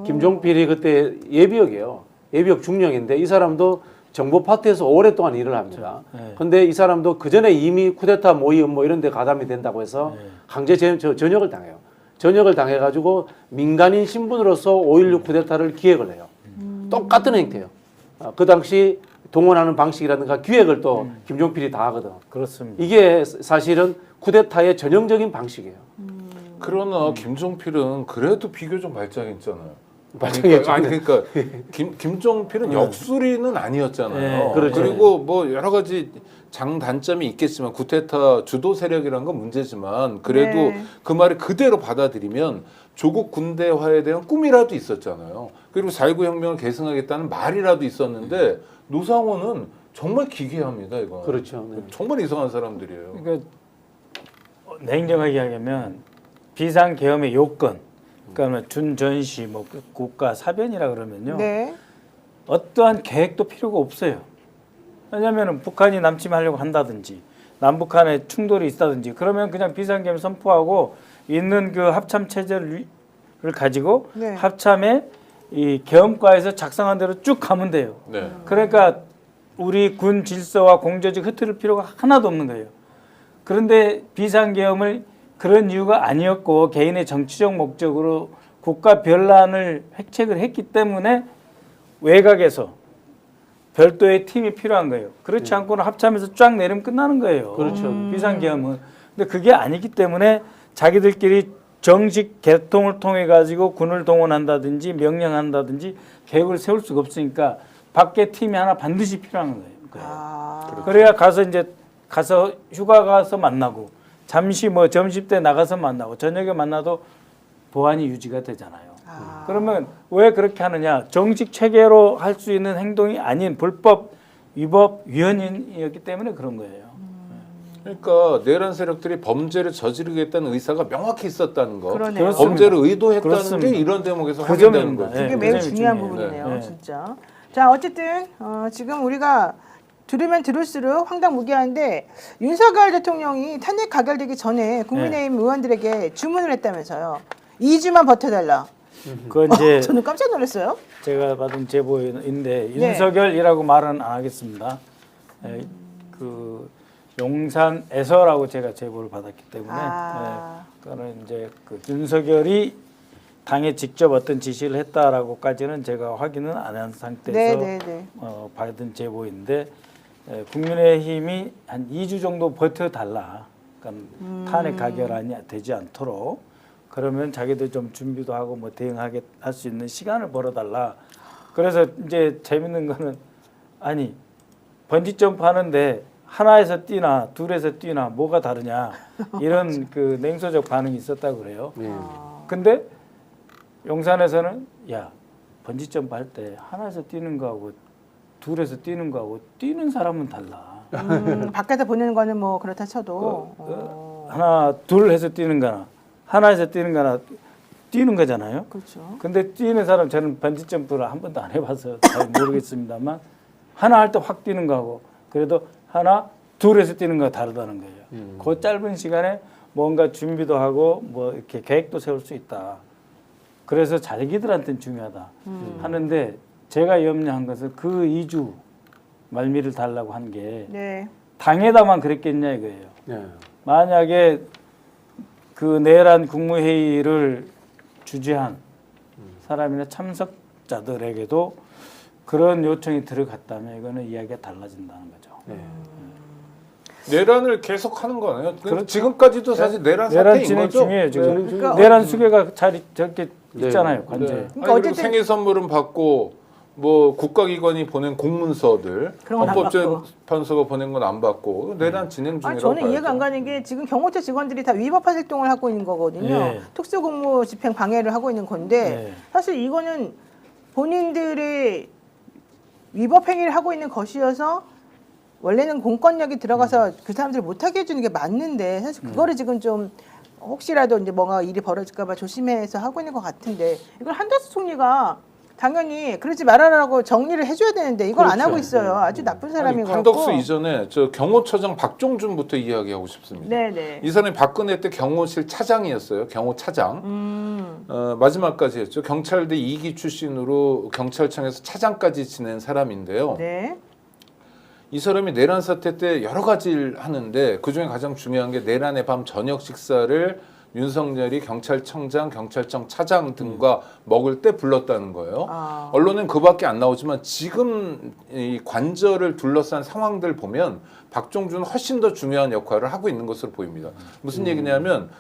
김종필이 그때 예비역이에요. 예비역 중령인데 이 사람도 정보 파트에서 오랫동안 일을 합니다. 네. 근데 이 사람도 그 전에 이미 쿠데타 모임 뭐 이런 데 가담이 된다고 해서 강제 전역을 당해요. 전역을 당해가지고 민간인 신분으로서 5.16 쿠데타를 기획을 해요. 똑같은 행태예요. 그 당시 동원하는 방식이라든가 기획을 또 김종필이 다 하거든. 그렇습니다. 이게 사실은 쿠데타의 전형적인 방식이에요. 그러나 김종필은 그래도 비교적 발전했잖아요. 발전했죠. 그러니까 김종필은 역술이는 아니었잖아요. 네, 그렇죠. 그리고 뭐 여러 가지 장단점이 있겠지만 쿠데타 주도 세력이라는 건 문제지만 그래도 네. 그 말을 그대로 받아들이면 조국 군대화에 대한 꿈이라도 있었잖아요. 그리고 4.19 혁명을 계승하겠다는 말이라도 있었는데 노상원은 정말 기괴합니다. 이거. 그렇죠. 네. 정말 이상한 사람들이에요. 그러니까 냉정하게 이야기하면 비상계엄의 요건, 그러니까 준전시, 뭐 국가 사변이라 그러면요. 네. 어떠한 계획도 필요가 없어요. 왜냐하면 북한이 남침하려고 한다든지 남북한에 충돌이 있다든지 그러면 그냥 비상계엄 선포하고 있는 그 합참 체제를 가지고 네. 합참에 이 계엄과에서 작성한 대로 쭉 가면 돼요. 네. 그러니까 우리 군 질서와 공조직 흐트릴 필요가 하나도 없는 거예요. 그런데 비상계엄을 그런 이유가 아니었고 개인의 정치적 목적으로 국가 변란을 획책을 했기 때문에 외곽에서 별도의 팀이 필요한 거예요. 그렇지 않고는 합참에서 쫙 내리면 끝나는 거예요. 그렇죠. 비상계엄은. 근데 그게 아니기 때문에 자기들끼리 정식 개통을 통해 가지고 군을 동원한다든지 명령한다든지 계획을 세울 수가 없으니까 밖에 팀이 하나 반드시 필요한 거예요. 그래야 가서 이제 가서 휴가 가서 만나고 잠시 뭐 점심 때 나가서 만나고 저녁에 만나도 보안이 유지가 되잖아요. 그러면 왜 그렇게 하느냐? 정식 체계로 할 수 있는 행동이 아닌 불법 위법 위헌이었기 때문에 그런 거예요. 그러니까 내란 세력들이 범죄를 저지르겠다는 의사가 명확히 있었다는 거. 그러네요. 그렇습니다. 범죄를 의도했다는 그렇습니다. 게 이런 대목에서 그 확인되는 점입니다. 거죠. 네, 그게 그 매우 점이 중요한 중요해요. 부분이네요, 네. 진짜. 자, 어쨌든 지금 우리가 들으면 들을수록 황당무계한데 윤석열 대통령이 탄핵 가결되기 전에 국민의힘 의원들에게 주문을 했다면서요. 2주만 버텨달라. 그건 이제 저는 깜짝 놀랐어요. 제가 받은 제보인데 네. 윤석열이라고 말은 안 하겠습니다. 그 용산에서라고 제가 제보를 받았기 때문에 그거는 이제 그 윤석열이 당에 직접 어떤 지시를 했다라고까지는 제가 확인은 안 한 상태에서 받은 제보인데 국민의힘이 한 2주 정도 버텨달라. 그러니까 탄핵 가결안이 되지 않도록 그러면 자기들 좀 준비도 하고 뭐 대응하게 할 수 있는 시간을 벌어달라. 그래서 이제 재밌는 거는 아니 번지 점프 하는데 하나에서 뛰나 둘에서 뛰나 뭐가 다르냐 이런 그 냉소적 반응이 있었다고 그래요. 네. 근데 용산에서는 야 번지 점프 할 때 하나에서 뛰는 거하고 둘에서 뛰는 거하고 뛰는 사람은 달라. 밖에서 보는 거는 뭐 그렇다 쳐도 하나 둘 해서 뛰는 거나 하나에서 뛰는 거나 뛰는 거잖아요. 그렇죠. 근데 뛰는 사람 저는 번지 점프를 한 번도 안 해봐서 잘 모르겠습니다만 하나 할 때 확 뛰는 거하고 그래도 하나 둘에서 뛰는 거가 다르다는 거예요. 그 짧은 시간에 뭔가 준비도 하고 뭐 이렇게 계획도 세울 수 있다. 그래서 자기들한테는 중요하다 하는데 제가 염려한 것은 그 2주 말미를 달라고 한 게 네. 당에다만 그랬겠냐 이거예요. 네. 만약에 그 내란 국무회의를 주재한 사람이나 참석자들에게도 그런 요청이 들어갔다면 이거는 이야기가 달라진다는 거죠. 네. 내란을 계속 하는 거네요. 그렇죠. 지금까지도 사실 내란 내란 사태인 진행 거죠. 중이에요 지금. 그러니까 내란 수계가 잘 저렇게 네. 있잖아요 관제. 네. 그러니까 아니, 그리고 어쨌든- 생일 선물은 받고 뭐 국가기관이 보낸 공문서들 그런 건안 헌법재판소가 보낸 건 안 받고 내란 진행 중이라고 아니, 저는 봐야죠. 이해가 안 가는 게 지금 경호처 직원들이 다 위법한 활동을 하고 있는 거거든요. 네. 특수공무 집행 방해를 하고 있는 건데 네. 사실 이거는 본인들의 위법 행위를 하고 있는 것이어서 원래는 공권력이 들어가서 그 사람들을 못하게 해주는 게 맞는데 사실 그거를 지금 좀 혹시라도 이제 뭔가 일이 벌어질까봐 조심해서 하고 있는 것 같은데 이걸 한덕수 총리가 당연히 그러지 말아라고 정리를 해줘야 되는데 이걸 안 그렇죠. 하고 있어요. 아주 나쁜 사람인 것 같고. 한덕수 이전에 저 경호처장 박종준부터 이야기하고 싶습니다. 네네. 이 사람이 박근혜 때 경호실 차장이었어요. 경호차장. 마지막까지 했죠. 경찰대 2기 출신으로 경찰청에서 차장까지 지낸 사람인데요. 네. 이 사람이 내란 사태 때 여러 가지를 하는데 그중에 가장 중요한 게 내란의 밤 저녁 식사를 윤석열이 경찰청장, 경찰청 차장 등과 먹을 때 불렀다는 거예요. 아. 언론은 그밖에 안 나오지만 지금 이 관저를 둘러싼 상황들 보면 박종준은 훨씬 더 중요한 역할을 하고 있는 것으로 보입니다. 무슨 얘기냐면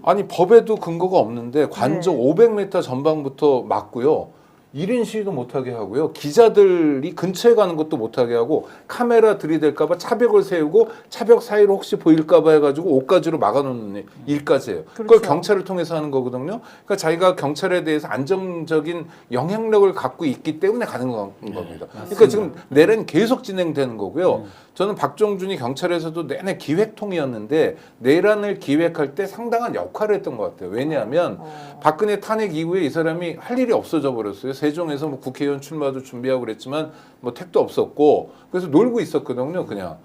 아니 법에도 근거가 없는데 관저 네. 500m 전방부터 막고요. 1인 시위도 못하게 하고요. 기자들이 근처에 가는 것도 못하게 하고 카메라 들이댈까봐 차벽을 세우고 차벽 사이로 혹시 보일까봐 해가지고 옷가지로 막아놓는 일까지 해요. 그걸 그렇죠. 경찰을 통해서 하는 거거든요. 그러니까 자기가 경찰에 대해서 안정적인 영향력을 갖고 있기 때문에 가는 겁니다. 그러니까 지금 내란이 계속 진행되는 거고요. 저는 박종준이 경찰에서도 내내 기획통이었는데 내란을 기획할 때 상당한 역할을 했던 것 같아요. 왜냐하면 박근혜 탄핵 이후에 이 사람이 할 일이 없어져 버렸어요. 세종에서 뭐 국회의원 출마도 준비하고 그랬지만 뭐 택도 없었고 그래서 놀고 있었거든요. 그냥.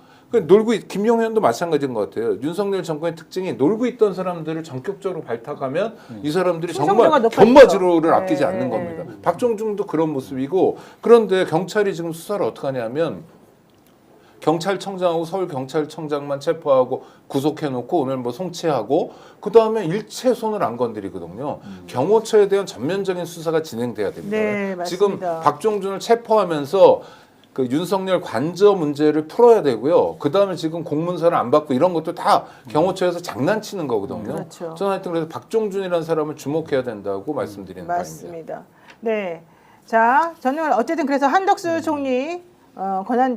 김용현도 마찬가지인 것 같아요. 윤석열 정권의 특징이 놀고 있던 사람들을 전격적으로 발탁하면 이 사람들이 정말 충성도가 높아지죠. 견마지로를 네. 아끼지 않는 겁니다. 박종준도 그런 모습이고 그런데 경찰이 지금 수사를 어떻게 하냐면 경찰청장하고 서울경찰청장만 체포하고 구속해놓고 오늘 뭐 송치하고 그 다음에 일체 손을 안 건드리거든요. 경호처에 대한 전면적인 수사가 진행돼야 됩니다. 네, 맞습니다. 지금 박종준을 체포하면서 그 윤석열 관저 문제를 풀어야 되고요. 그 다음에 지금 공문서를 안 받고 이런 것도 다 경호처에서 장난치는 거거든요. 그렇죠. 저는 하여튼 그래서 박종준이라는 사람을 주목해야 된다고 말씀드리는 바입니다. 맞습니다. 네. 자, 저는 어쨌든 그래서 한덕수 총리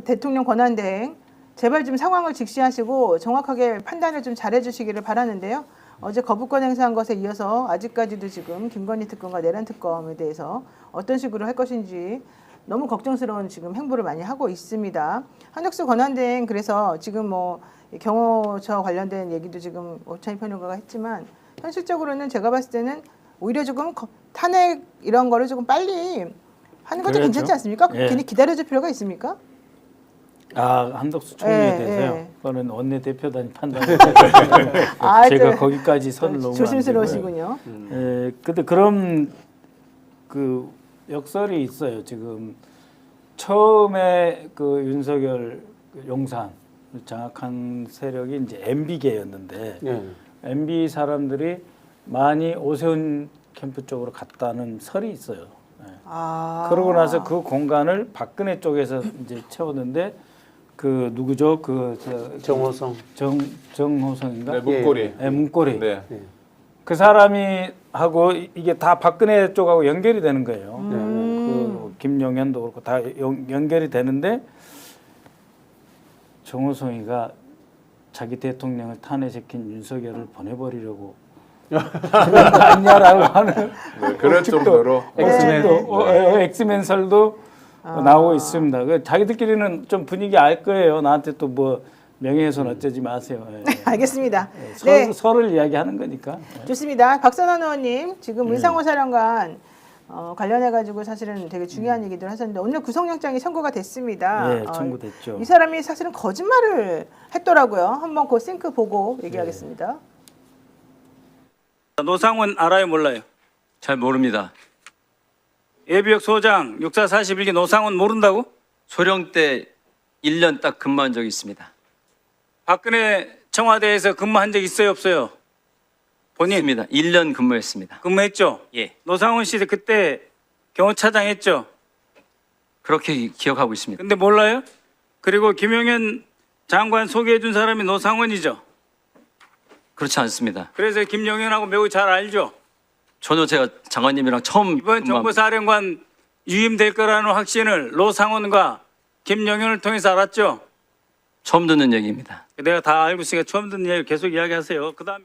대통령 권한대행 제발 좀 상황을 직시하시고 정확하게 판단을 좀 잘해주시기를 바라는데요. 어제 거부권 행사한 것에 이어서 아직까지도 지금 김건희 특검과 내란 특검에 대해서 어떤 식으로 할 것인지 너무 걱정스러운 지금 행보를 많이 하고 있습니다. 한덕수 권한대행 그래서 지금 뭐 경호처 관련된 얘기도 지금 오찬희 평론가가 했지만 현실적으로는 제가 봤을 때는 오히려 조금 탄핵 이런 거를 조금 빨리 하는 것도 그렇죠. 괜찮지 않습니까? 예. 괜히 기다려줄 필요가 있습니까? 아 한덕수 총리에 예, 대해서요. 예. 그거는 원내대표단이 판단을 아, 제가 저- 거기까지 선을 놓으면 조심스러우시군요. 근데 그런 그 역설이 있어요. 지금 처음에 그 윤석열 그 용산 장악한 세력이 이제 MB계였는데 네. MB 사람들이 많이 오세훈 캠프 쪽으로 갔다는 설이 있어요. 예. 아. 그러고 나서 그 공간을 박근혜 쪽에서 이제 채웠는데 그 누구죠? 정호성. 정호성인가? 네, 문고리. 네, 문고리. 네. 네. 그 사람이 하고 이게 다 박근혜 쪽하고 연결이 되는 거예요. 음. 김용현도 그렇고 다 연결이 되는데 정호성이가 자기 대통령을 탄핵시킨 윤석열을 보내버리려고 그런 거 아니냐라고 하는 네, 그럴 정도로 엑스맨설도 나오고 있습니다. 그 자기들끼리는 좀 분위기 알 거예요. 나한테 또 뭐 명예훼손 어쩌지 마세요. 예. 알겠습니다. 네. 네, 서를 이야기하는 거니까. 좋습니다. 박선원 의원님 지금 네. 은상호 사령관 관련해 가지고 사실은 되게 중요한 얘기들 하셨는데 오늘 구속영장이 청구가 됐습니다. 네, 청구됐죠. 이 사람이 사실은 거짓말을 했더라고요. 한번 그 싱크 보고 얘기하겠습니다. 노상원 알아요, 몰라요? 잘 모릅니다. 예비역 소장 64 41기 노상원 모른다고? 소령 때 1년 딱 근무한 적이 있습니다. 박근혜 청와대에서 근무한 적 있어요, 없어요? 본인 있습니다. 1년 근무했습니다. 근무했죠? 예. 노상원 씨 그때 경호차장 했죠? 그렇게 기억하고 있습니다. 근데 몰라요? 그리고 김용현 장관 소개해 준 사람이 노상원이죠? 그렇지 않습니다. 그래서 김용현하고 매우 잘 알죠? 전혀 제가 장관님이랑 처음 이번 정보사령관 유임될 거라는 확신을 노상원과 김용현을 통해서 알았죠? 처음 듣는 얘기입니다. 내가 다 알고 있으니까 처음 듣는 얘기 계속 이야기하세요. 그다음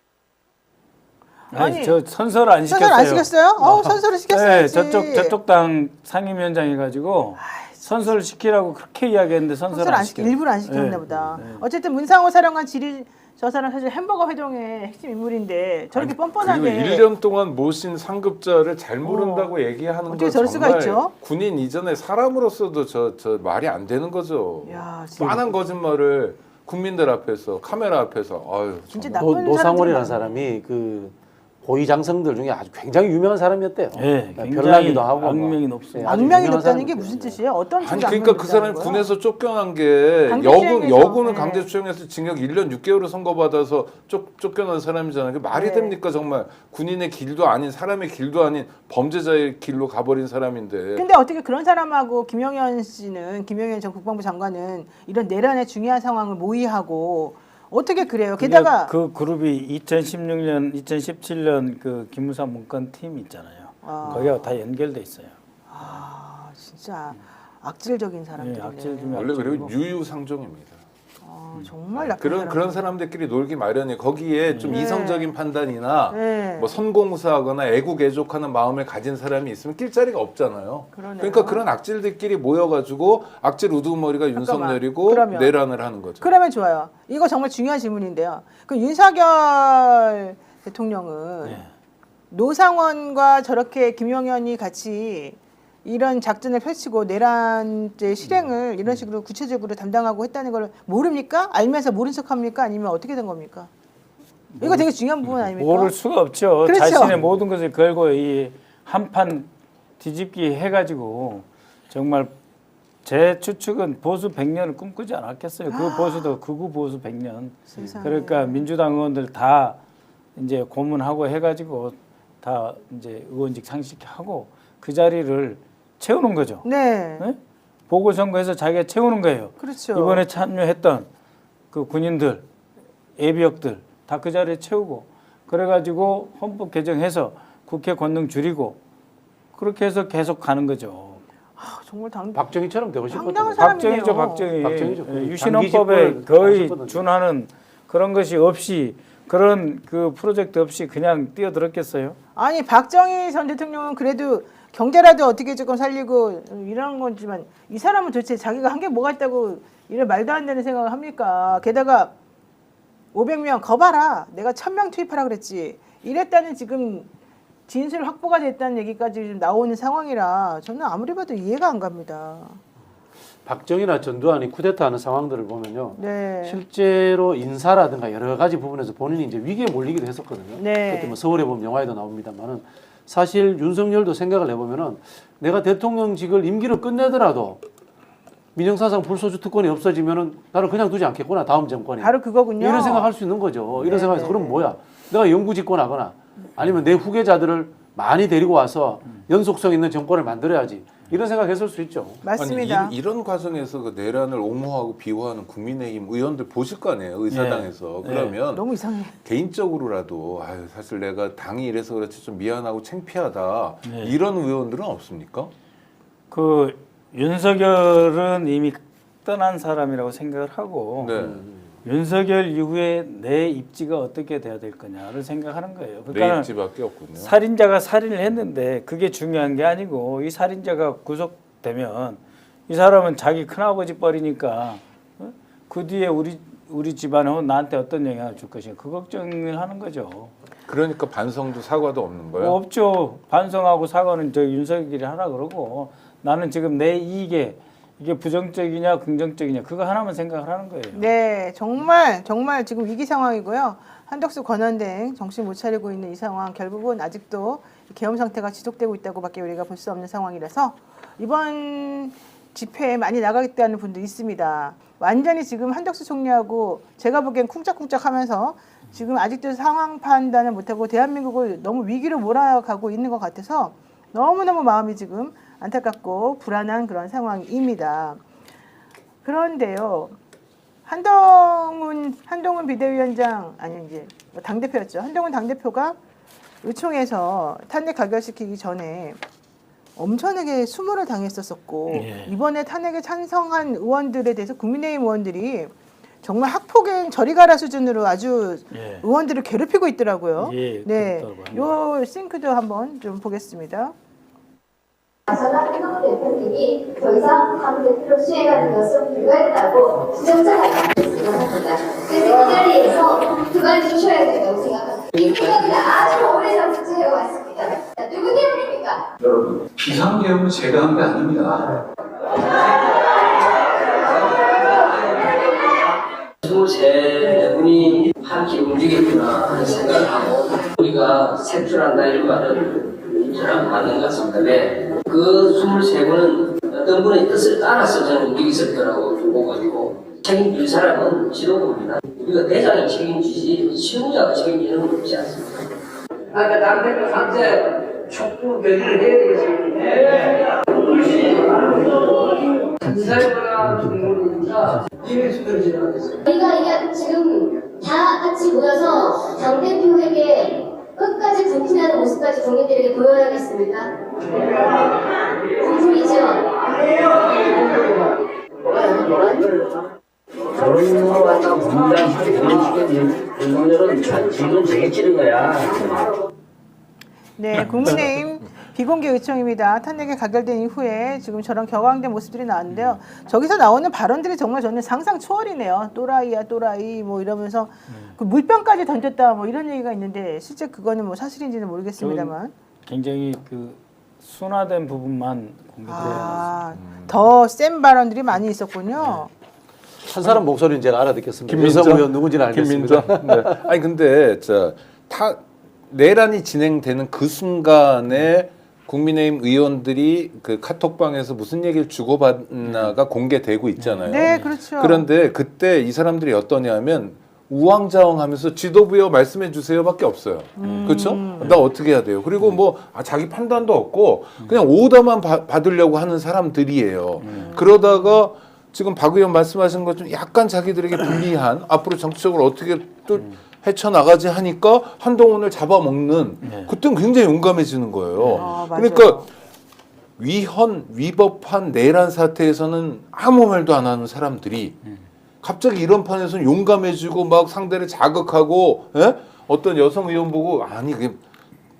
아니, 아니, 저 선서를 안 시켰어요. 선서를 안 시켰어요? 선서를 시켰어야지. 네, 저쪽 당 상임위원장 해가지고 선서를 시키라고 그렇게 이야기했는데 선서를 안 시켰어요. 일부러 안 시켰나 네, 보다. 네. 어쨌든 문상호 사령관 질의 저 사람 사실 햄버거 회동의 핵심 인물인데 저렇게 뻔뻔하게 그리고 1년 동안 모신 상급자를 잘 모른다고 얘기하는 어떻게 건 저럴 수가 정말 있죠? 군인 이전에 사람으로서도 저 말이 안 되는 거죠. 야, 진짜. 뻔한 거짓말을 국민들 앞에서 카메라 앞에서 아유 진짜 정말. 나쁜 노상원이라는 사람들이 사람이 그 고위장성들 중에 아주 굉장히 유명한 사람이었대요. 네, 굉장히 별나기도 하고 악명이 뭐. 높습니다. 아주 악명이 유명한 높다는 게 사람이었대요. 무슨 뜻이에요? 어떤 아니 식으로 그러니까 악명이 그 사람이 높다는 거야? 군에서 쫓겨난 게 강제 여군 수용해서. 여군을 네. 강제 수용해서 징역 1년 6개월을 선고받아서 쫓겨난 사람이잖아요. 그게 말이 네. 됩니까 정말 군인의 길도 아닌 사람의 길도 아닌 범죄자의 길로 가버린 사람인데. 근데 어떻게 그런 사람하고 김용현 전 국방부 장관은 이런 내란의 중요한 상황을 모의하고 어떻게 그래요? 게다가 그 그룹이 2016년, 2017년 그 기무사 문건 팀 있잖아요. 거기하고 다 연결돼 있어요. 진짜 악질적인 사람들이네. 악질적인 원래 그리고 유유상종입니다. 정말 나쁜 그런 사람들. 사람들끼리 놀기 마련이에요. 거기에 좀 네. 이성적인 판단이나 네. 뭐 선공사하거나 애국애족하는 마음을 가진 사람이 있으면 낄자리가 없잖아요. 그러네요. 그러니까 그런 악질들끼리 모여가지고 악질 우두머리가 윤석열이고 그러면. 내란을 하는 거죠. 그러면 좋아요. 이거 정말 중요한 질문인데요. 그 윤석열 대통령은 네. 노상원과 저렇게 김용현이 같이 이런 작전을 펼치고 내란죄 실행을 이런 식으로 구체적으로 담당하고 했다는 걸 모릅니까? 알면서 모른 척합니까? 아니면 어떻게 된 겁니까? 이거 되게 중요한 부분 아닙니까? 모를 수가 없죠. 그렇죠. 자신의 모든 것을 걸고 이 한판 뒤집기 해가지고 정말 제 추측은 보수 100년을 꿈꾸지 않았겠어요. 그 보수도 극우 보수 100년. 세상에. 그러니까 민주당 의원들 다 이제 고문하고 해가지고 다 이제 의원직 상식하고 그 자리를 채우는 거죠. 네. 네? 보궐선거에서 자기가 채우는 거예요. 그렇죠. 이번에 참여했던 그 군인들, 예비역들 다 그 자리에 채우고 그래가지고 헌법 개정해서 국회 권능 줄이고 그렇게 해서 계속 가는 거죠. 정말 박정희처럼 되고 싶었던 황당한 거죠. 사람이네요. 박정희죠. 그 유신헌법에 장기 집권을 거의 하셨거든요. 준하는 그런 것이 없이 그런 그 프로젝트 없이 그냥 뛰어들었겠어요? 아니 박정희 전 대통령은 그래도 경제라도 어떻게 조금 살리고 이런 거지만 이 사람은 도대체 자기가 한 게 뭐가 있다고 이런 말도 안 되는 생각을 합니까? 게다가 500명 거봐라 내가 1000명 투입하라 그랬지 이랬다는 지금 진술 확보가 됐다는 얘기까지 지금 나오는 상황이라 저는 아무리 봐도 이해가 안 갑니다. 박정희나 전두환이 쿠데타하는 상황들을 보면요. 네. 실제로 인사라든가 여러 가지 부분에서 본인이 이제 위기에 몰리기도 했었거든요. 네. 그때 뭐 서울에 보면 영화에도 나옵니다만은 사실 윤석열도 생각을 해보면은 내가 대통령직을 임기를 끝내더라도 민정사상 불소추 특권이 없어지면은 나를 그냥 두지 않겠구나 다음 정권이. 바로 그거군요. 이런 생각할 수 있는 거죠. 이런 네, 생각에서 네, 그럼 네. 뭐야? 내가 영구집권하거나 아니면 내 후계자들을 많이 데리고 와서 연속성 있는 정권을 만들어야지. 이런 생각했을 수 있죠. 맞습니다. 아니, 이런 과정에서 그 내란을 옹호하고 비호하는 국민의힘 의원들 보실 거 아니에요 의사당에서. 네. 그러면 너무 이상해. 개인적으로라도 아유, 사실 내가 당이 이래서 그렇지 좀 미안하고 창피하다 네. 이런 의원들은 없습니까? 그 윤석열은 이미 떠난 사람이라고 생각을 하고 네. 윤석열 이후에 내 입지가 어떻게 돼야 될 거냐를 생각하는 거예요. 내 그러니까 입지밖에 없군요. 살인자가 살인을 했는데 그게 중요한 게 아니고 이 살인자가 구속되면 이 사람은 자기 큰아버지 뻘이니까 그 뒤에 우리 집안은 나한테 어떤 영향을 줄 것인가 그 걱정을 하는 거죠. 그러니까 반성도 사과도 없는 거예요? 없죠. 반성하고 사과는 저 윤석열이 하라 그러고 나는 지금 내 이익에 이게 부정적이냐 긍정적이냐 그거 하나만 생각을 하는 거예요. 네, 정말 지금 위기 상황이고요. 한덕수 권한대행 정신 못 차리고 있는 이 상황 결국은 아직도 계엄 상태가 지속되고 있다고밖에 우리가 볼 수 없는 상황이라서 이번 집회에 많이 나가겠다는 분도 있습니다. 완전히 지금 한덕수 총리하고 제가 보기엔 쿵짝쿵짝하면서 지금 아직도 상황 판단을 못하고 대한민국을 너무 위기로 몰아가고 있는 것 같아서 너무너무 마음이 지금 안타깝고 불안한 그런 상황입니다. 그런데요, 한동훈 비대위원장 아니 이제 당대표였죠. 한동훈 당대표가 의총에서 탄핵 가결시키기 전에 엄청나게 수모를 당했었었고 예. 이번에 탄핵에 찬성한 의원들에 대해서 국민의힘 의원들이 정말 학폭행 저리 가라 수준으로 아주 예. 의원들을 괴롭히고 있더라고요. 예, 네, 그렇더라고요. 요 싱크도 한번 좀 보겠습니다. 전화 한동훈 대표님이 더 이상 당 대표로 수행하는 것은 불가능하고 부정자가 있습니다. 그래서 이 자리에서 그만두셔야 된다고 생각합니다. 이 생각은 아주 오래전부터 해왔습니다. 누구 때문입니까? 여러분, 비상계엄은 제가 한 게 아닙니다. 23분이 함께 움직였구나 하는 생각을 하고 우리가 색출한다 이런 말은 저는 맞는 것 같습니다. 왜? 그 23분은 어떤 분의 뜻을 따라서 저는 움직였을 거라고 보고 있고 책임질 사람은 지도부입니다. 우리가 대장이 책임지지 실무자가 책임지는 건 없지 않습니다. 아까 당대표 상태 촉구 결의를 해야 되겠습니다. 인사해보라 중국이니까 우리가 이게 지금 다 같이 모여서 당대표에게 끝까지 분신하는 모습까지 국민들에게 보여야겠습니까? 분풀이죠. 결혼으로 갖다가 분당하게 보내주겠는 윤석열은 지금 되게 찌른 거야. 네, 국민의힘 비공개 의총입니다. 탄핵이 가결된 이후에 지금 저런 격앙된 모습들이 나왔는데요. 저기서 나오는 발언들이 정말 저는 상상 초월이네요. 또라이야 또라이 뭐 이러면서 그 물병까지 던졌다 뭐 이런 얘기가 있는데 실제 그거는 뭐 사실인지는 모르겠습니다만. 굉장히 그 순화된 부분만 공개되어 더 센 발언들이 많이 있었군요. 한 사람 목소리는 제가 알아듣겠습니다. 김민정? 여성 의원 누군지는 알겠습니다. 김민정? 네. 아니 근데 내란이 진행되는 그 순간에 국민의힘 의원들이 그 카톡방에서 무슨 얘기를 주고받나가 공개되고 있잖아요. 네, 그렇죠. 그런데 그때 이 사람들이 어떠냐면 우왕좌왕하면서 지도부여 말씀해 주세요밖에 없어요. 그렇죠? 나 어떻게 해야 돼요? 그리고 뭐 자기 판단도 없고 그냥 오더만 받으려고 하는 사람들이에요. 그러다가 지금 박 의원 말씀하신 것좀 약간 자기들에게 불리한 앞으로 정치적으로 어떻게 또 헤쳐나가지 하니까 한동훈을 잡아먹는 그때는 굉장히 용감해지는 거예요. 맞아요. 그러니까 위법한 내란 사태에서는 아무 말도 안 하는 사람들이 갑자기 이런 판에서는 용감해지고 막 상대를 자극하고 어떤 여성 의원 보고 아니 그게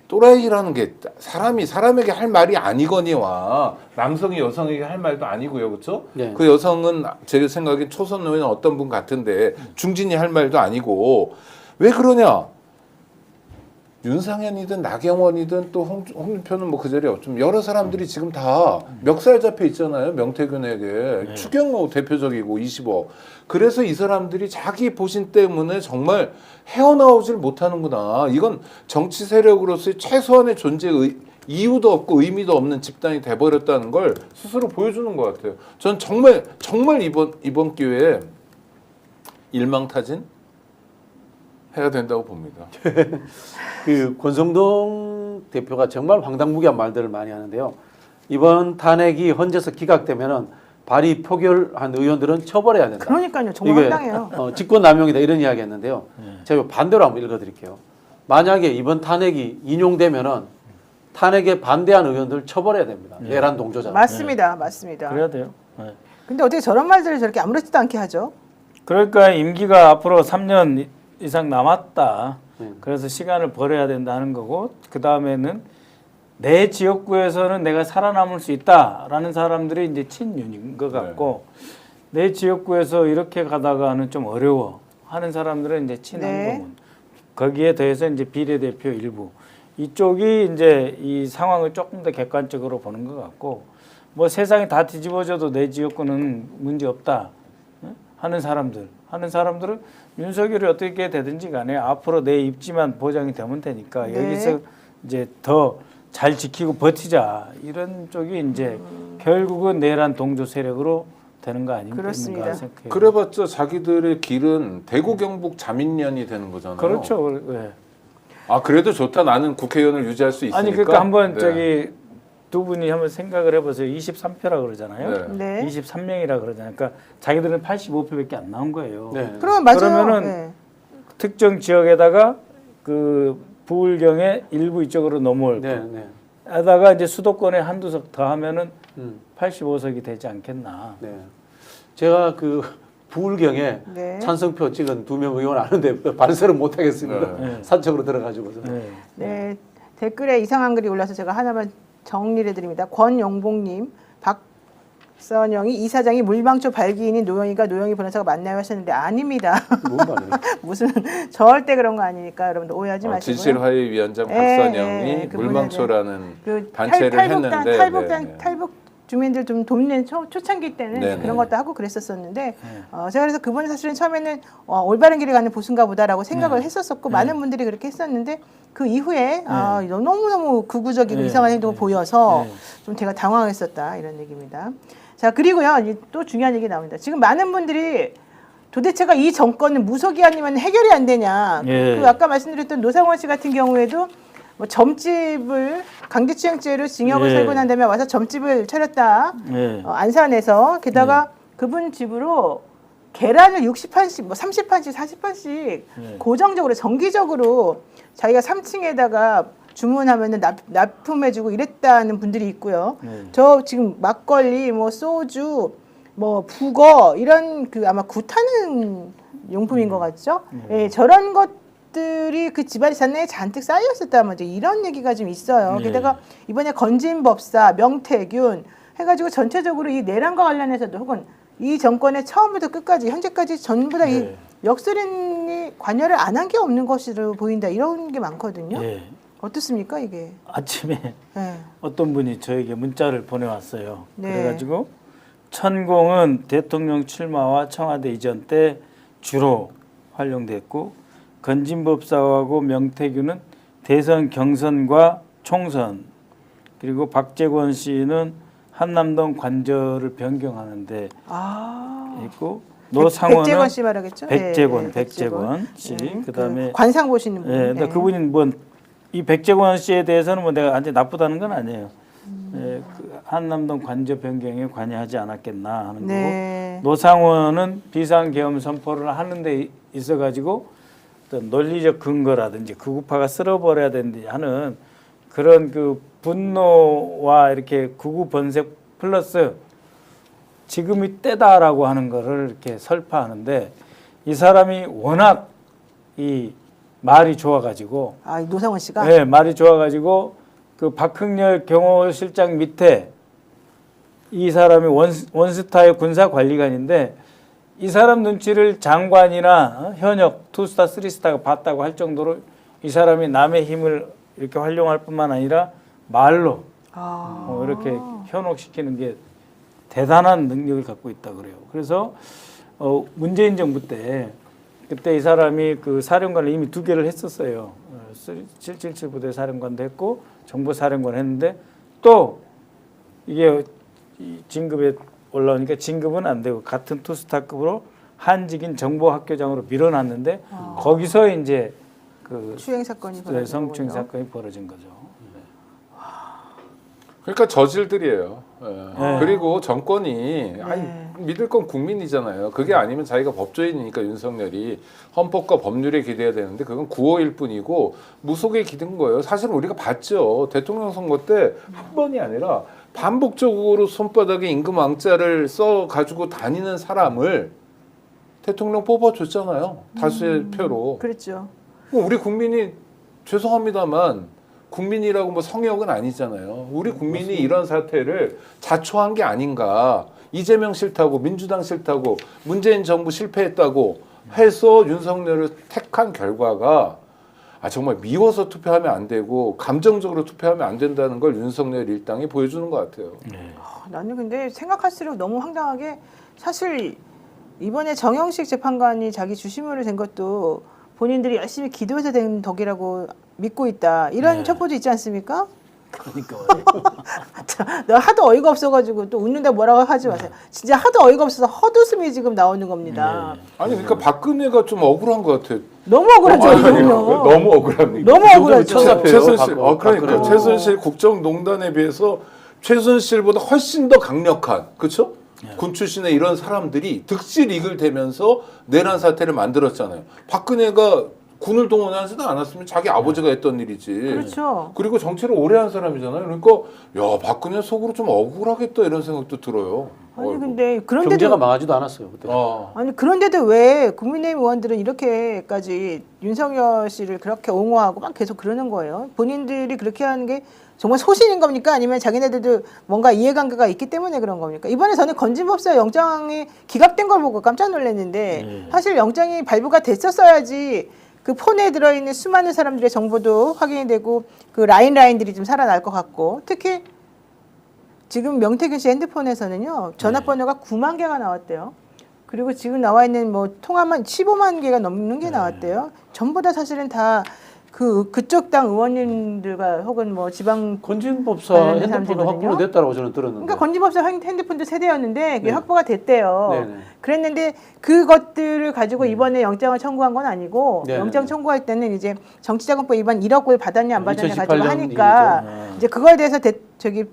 또라이라는 게 사람에게 할 말이 아니거니와 남성이 여성에게 할 말도 아니고요, 그렇죠? 네. 그 여성은 제 생각엔 초선 의원 어떤 분 같은데 중진이 할 말도 아니고 왜 그러냐? 윤상현이든 나경원이든 또 홍준표는 뭐 그 자리에 없지만 여러 사람들이 지금 다 멱살 잡혀 있잖아요. 명태균에게 추경호 대표적이고 20억. 그래서 이 사람들이 자기 보신 때문에 정말 헤어나오질 못하는구나. 이건 정치 세력으로서의 최소한의 존재 이유도 없고 의미도 없는 집단이 돼버렸다는 걸 스스로 보여주는 것 같아요. 전 정말 이번 기회에 일망타진 해야 된다고 봅니다. 그 권성동 대표가 정말 황당무계한 말들을 많이 하는데요. 이번 탄핵이 헌재에서 기각되면은 발의 표결한 의원들은 처벌해야 된다. 그러니까요. 정말 황당해요. 직권남용이다 이런 이야기했는데요. 제가 반대로 한번 읽어드릴게요. 만약에 이번 탄핵이 인용되면은 탄핵에 반대한 의원들 처벌해야 됩니다. 내란 동조자. 맞습니다. 맞습니다. 그래야 돼요. 네. 근데 어떻게 저런 말들을 저렇게 아무렇지도 않게 하죠? 그러니까 임기가 앞으로 3년 이상 남았다. 그래서 시간을 벌어야 된다는 거고 그 다음에는 내 지역구에서는 내가 살아남을 수 있다라는 사람들이 이제 친윤인 것 같고 내 지역구에서 이렇게 가다가는 좀 어려워 하는 사람들은 이제 친한국은 거기에 더해서 이제 비례대표 일부 이쪽이 이제 이 상황을 조금 더 객관적으로 보는 것 같고 뭐 세상이 다 뒤집어져도 내 지역구는 문제 없다 하는 사람들은 윤석열이 어떻게 되든지 간에 앞으로 내 입지만 보장이 되면 되니까 여기서 이제 더 잘 지키고 버티자 이런 쪽이 이제 결국은 내란 동조 세력으로 되는 거 아닌가 그렇습니다. 생각해요. 그래봤자 자기들의 길은 대구 경북 자민련이 되는 거잖아요. 그렇죠. 네. 아 그래도 좋다. 나는 국회의원을 유지할 수 있으니까. 아니 그러니까 한번 네. 저기 두 분이 한번 생각을 해보세요. 23표라 그러잖아요. 네. 23명이라 그러잖아요. 그러니까 자기들은 85표밖에 안 나온 거예요. 네. 그러면 맞아요. 그러면은 네. 특정 지역에다가 그 부울경의 일부 이쪽으로 넘어올 거. 네, 네. 하다가 이제 수도권에 한두 석 더 하면은 85석이 되지 않겠나. 네. 제가 그 부울경에 네. 찬성표 찍은 2명 의원 아는데 발설을 못 하겠습니다. 네. 사적으로 들어가지고서. 네. 네, 댓글에 이상한 글이 올라서 제가 하나만 정리를 해드립니다. 권영봉님, 박선영이 이사장이 물방초 발기인인 노영이가 노영이 변호사가 맞나요 하셨는데 아닙니다. 뭔 말이에요? 무슨 절대 그런 거 아니니까 여러분들 오해하지 마시고요. 진실화해위원장 예, 박선영이 예, 그분은 물망초라는 그 단체를 했는데 탈북 주민들 좀 돕는 초창기 때는 네네. 그런 것도 하고 그랬었었는데 제가 그래서 그분은 사실은 처음에는 올바른 길을 가는 보수인가 보다라고 생각을 했었었고 많은 분들이 그렇게 했었는데 그 이후에 너무너무 극우적이고 이상한 행동을 보여서 좀 제가 당황했었다 이런 얘기입니다. 자 그리고요 또 중요한 얘기 나옵니다. 지금 많은 분들이 도대체가 이 정권은 무속이 아니면 해결이 안 되냐. 예. 그 아까 말씀드렸던 노상원 씨 같은 경우에도 뭐 점집을 강제추행죄로 징역을 예. 살고 난 다음에 와서 점집을 차렸다. 예. 안산에서 게다가 그분 집으로 계란을 60판씩, 뭐 30판씩, 40판씩 고정적으로 정기적으로 자기가 3층에다가 주문하면은 납품해주고 이랬다는 분들이 있고요. 저 지금 막걸리, 뭐 소주, 뭐 북어 이런 그 아마 굿하는 용품인 것 같죠? 예, 저런 것들이 그 집안 잔내에 잔뜩 쌓여 있었다 말이죠. 이런 얘기가 좀 있어요. 게다가 이번에 건진법사, 명태균 해가지고 전체적으로 이 내란과 관련해서도 혹은 이 정권의 처음부터 끝까지 현재까지 전부 다 이 역술인이 관여를 안 한 게 없는 것으로 보인다 이런 게 많거든요. 예. 어떻습니까 이게? 아침에 네. 어떤 분이 저에게 문자를 보내왔어요. 네. 그래가지고 천공은 대통령 출마와 청와대 이전 때 주로 활용됐고 건진법사하고 명태균은 대선 경선과 총선 그리고 박재권 씨는 한남동 관저를 변경하는데 있고 노상원은 백재권 씨 말하겠죠? 백재권 씨 그다음에 관상 보시는 분. 근데 그분이 뭐 이 백재권 씨에 대해서는 뭐 내가 완전 나쁘다는 건 아니에요. 그 한남동 관저 변경에 관여하지 않았겠나 하는 거고 노상원은 비상계엄 선포를 하는데 있어가지고 어떤 논리적 근거라든지 극우파가 쓸어버려야 되는지 하는 그런 그 분노와 이렇게 극우 번색 플러스 지금이 때다라고 하는 거를 이렇게 설파하는데 이 사람이 워낙 이 말이 좋아가지고 노상원 씨가 네, 말이 좋아가지고 그 박흥렬 경호실장 밑에 이 사람이 원스타의 군사관리관인데 이 사람 눈치를 장관이나 현역 투스타, 쓰리스타가 봤다고 할 정도로 이 사람이 남의 힘을 이렇게 활용할 뿐만 아니라 말로 이렇게 현혹시키는 게 대단한 능력을 갖고 있다 그래요. 그래서 문재인 정부 때 그때 이 사람이 그 사령관을 이미 2개를 했었어요. 777 부대 사령관도 했고 정보사령관 했는데 또 이게 진급에 올라오니까 진급은 안 되고 같은 투스타급으로 한직인 정보학교장으로 밀어놨는데 거기서 이제 그 추행 사건이 벌어진 성추행 거군요. 사건이 벌어진 거죠. 그러니까 저질들이에요. 예. 네. 그리고 정권이 아니, 믿을 건 국민이잖아요. 그게 아니면 자기가 법조인이니까 윤석열이 헌법과 법률에 기대야 되는데 그건 구호일 뿐이고 무속에 기댄 거예요. 사실은 우리가 봤죠. 대통령 선거 때 한 번이 아니라 반복적으로 손바닥에 임금 왕자를 써 가지고 다니는 사람을 대통령 뽑아줬잖아요. 다수의 표로. 그렇죠. 우리 국민이 죄송합니다만 국민이라고 뭐 성역은 아니잖아요. 우리 국민이 이런 사태를 자초한 게 아닌가. 이재명 싫다고 민주당 싫다고 문재인 정부 실패했다고 해서 윤석열을 택한 결과가 정말 미워서 투표하면 안 되고 감정적으로 투표하면 안 된다는 걸 윤석열 일당이 보여주는 것 같아요. 나는 근데 생각할수록 너무 황당하게 사실 이번에 정영식 재판관이 자기 주심으로 된 것도 본인들이 열심히 기도해서 된 덕이라고 믿고 있다. 이런 첩보도 있지 않습니까? 그러니까 나 하도 어이가 없어가지고 또 웃는다 뭐라고 하지 마세요. 진짜 하도 어이가 없어서 헛웃음이 지금 나오는 겁니다. 아니 그러니까 박근혜가 좀 억울한 것 같아요. 너무 억울하죠. 이거는요. 너무 억울합니다. 너무 억울하죠. 최순실, 그러니까 박근혜. 최순실 국정농단에 비해서 최순실보다 훨씬 더 강력한, 그렇죠? 군 출신의 이런 사람들이 득실 이글대면서 내란 사태를 만들었잖아요. 박근혜가 군을 동원하지도 않았으면 자기 아버지가 했던 일이지. 그렇죠. 그리고 정치를 오래 한 사람이잖아요. 그러니까 야 박근혜 속으로 좀 억울하겠다 이런 생각도 들어요. 아니 어이구. 근데 경제가 그런데도 망하지도 않았어요 그때. 아니 그런데도 왜 국민의힘 의원들은 이렇게까지 윤석열 씨를 그렇게 옹호하고 막 계속 그러는 거예요? 본인들이 그렇게 하는 게 정말 소신인 겁니까? 아니면 자기네들도 뭔가 이해관계가 있기 때문에 그런 겁니까? 이번에 저는 건진법사 영장이 기각된 걸 보고 깜짝 놀랐는데 사실 영장이 발부가 됐었어야지 그 폰에 들어있는 수많은 사람들의 정보도 확인이 되고 그 라인들이 좀 살아날 것 같고 특히 지금 명태균 씨 핸드폰에서는요 전화번호가 9만 개가 나왔대요. 그리고 지금 나와 있는 뭐 통화만 15만 개가 넘는 게 나왔대요. 전부 다 사실은 다 그쪽 당 의원님들과 혹은 뭐 지방 건진법사 관련된 핸드폰도 사람들이거든요. 확보가 됐다고 저는 들었는데. 그러니까 건진법사 핸드폰도 세대였는데 그게 네. 확보가 됐대요. 네네. 그랬는데 그것들을 가지고 이번에 영장을 청구한 건 아니고 네네. 영장 청구할 때는 이제 정치자금법 위반 1억을 받았냐 안 받았냐 가지고 2018년 하니까 일이죠. 이제 그거에 대해서 저기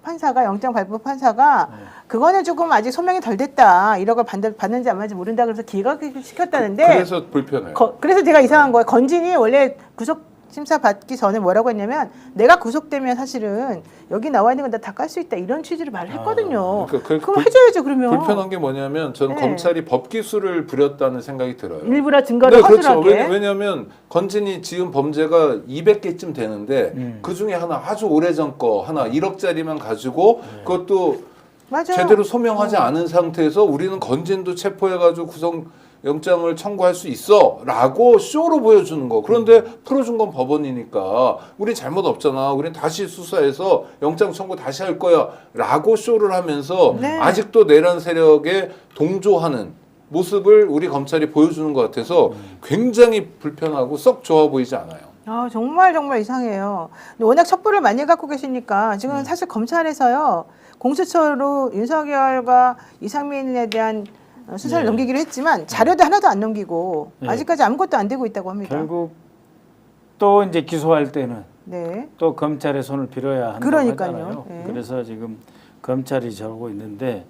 판사가 영장 발부 판사가 그거는 조금 아직 소명이 덜 됐다. 1억을 받는지 안 받는지 모른다. 그래서 기각을 시켰다는데 그래서 불편해요. 그래서 제가 이상한 거예요. 건진이 원래 구속 심사 받기 전에 뭐라고 했냐면 내가 구속되면 사실은 여기 나와 있는 건 다 깔 수 있다 이런 취지로 말을 했거든요. 그러니까 그럼 해줘야죠 그러면. 불편한 게 뭐냐면 저는 네. 검찰이 법기술을 부렸다는 생각이 들어요. 일부러 증거를 네, 그렇죠. 허술하게. 왜냐하면 건진이 지은 범죄가 200개쯤 되는데 그 중에 하나 아주 오래전 거 하나 1억짜리만 가지고 그것도 맞아요. 제대로 소명하지 않은 상태에서 우리는 건진도 체포해가지고 구속 영장을 청구할 수 있어라고 쇼로 보여주는 거. 그런데 풀어준 건 법원이니까 우린 잘못 없잖아. 우린 다시 수사해서 영장 청구 다시 할 거야라고 쇼를 하면서 네. 아직도 내란 세력에 동조하는 모습을 우리 검찰이 보여주는 것 같아서 굉장히 불편하고 썩 좋아 보이지 않아요. 아 정말 이상해요. 근데 워낙 첩보를 많이 갖고 계시니까 지금 사실 검찰에서요 공수처로 윤석열과 이상민에 대한 수사를 넘기기로 했지만 자료도 하나도 안 넘기고 아직까지 아무것도 안 되고 있다고 합니다. 결국 또 이제 기소할 때는 네. 또 검찰의 손을 빌어야 한다고 그러니까요. 하잖아요. 네. 그래서 지금 검찰이 저러고 있는데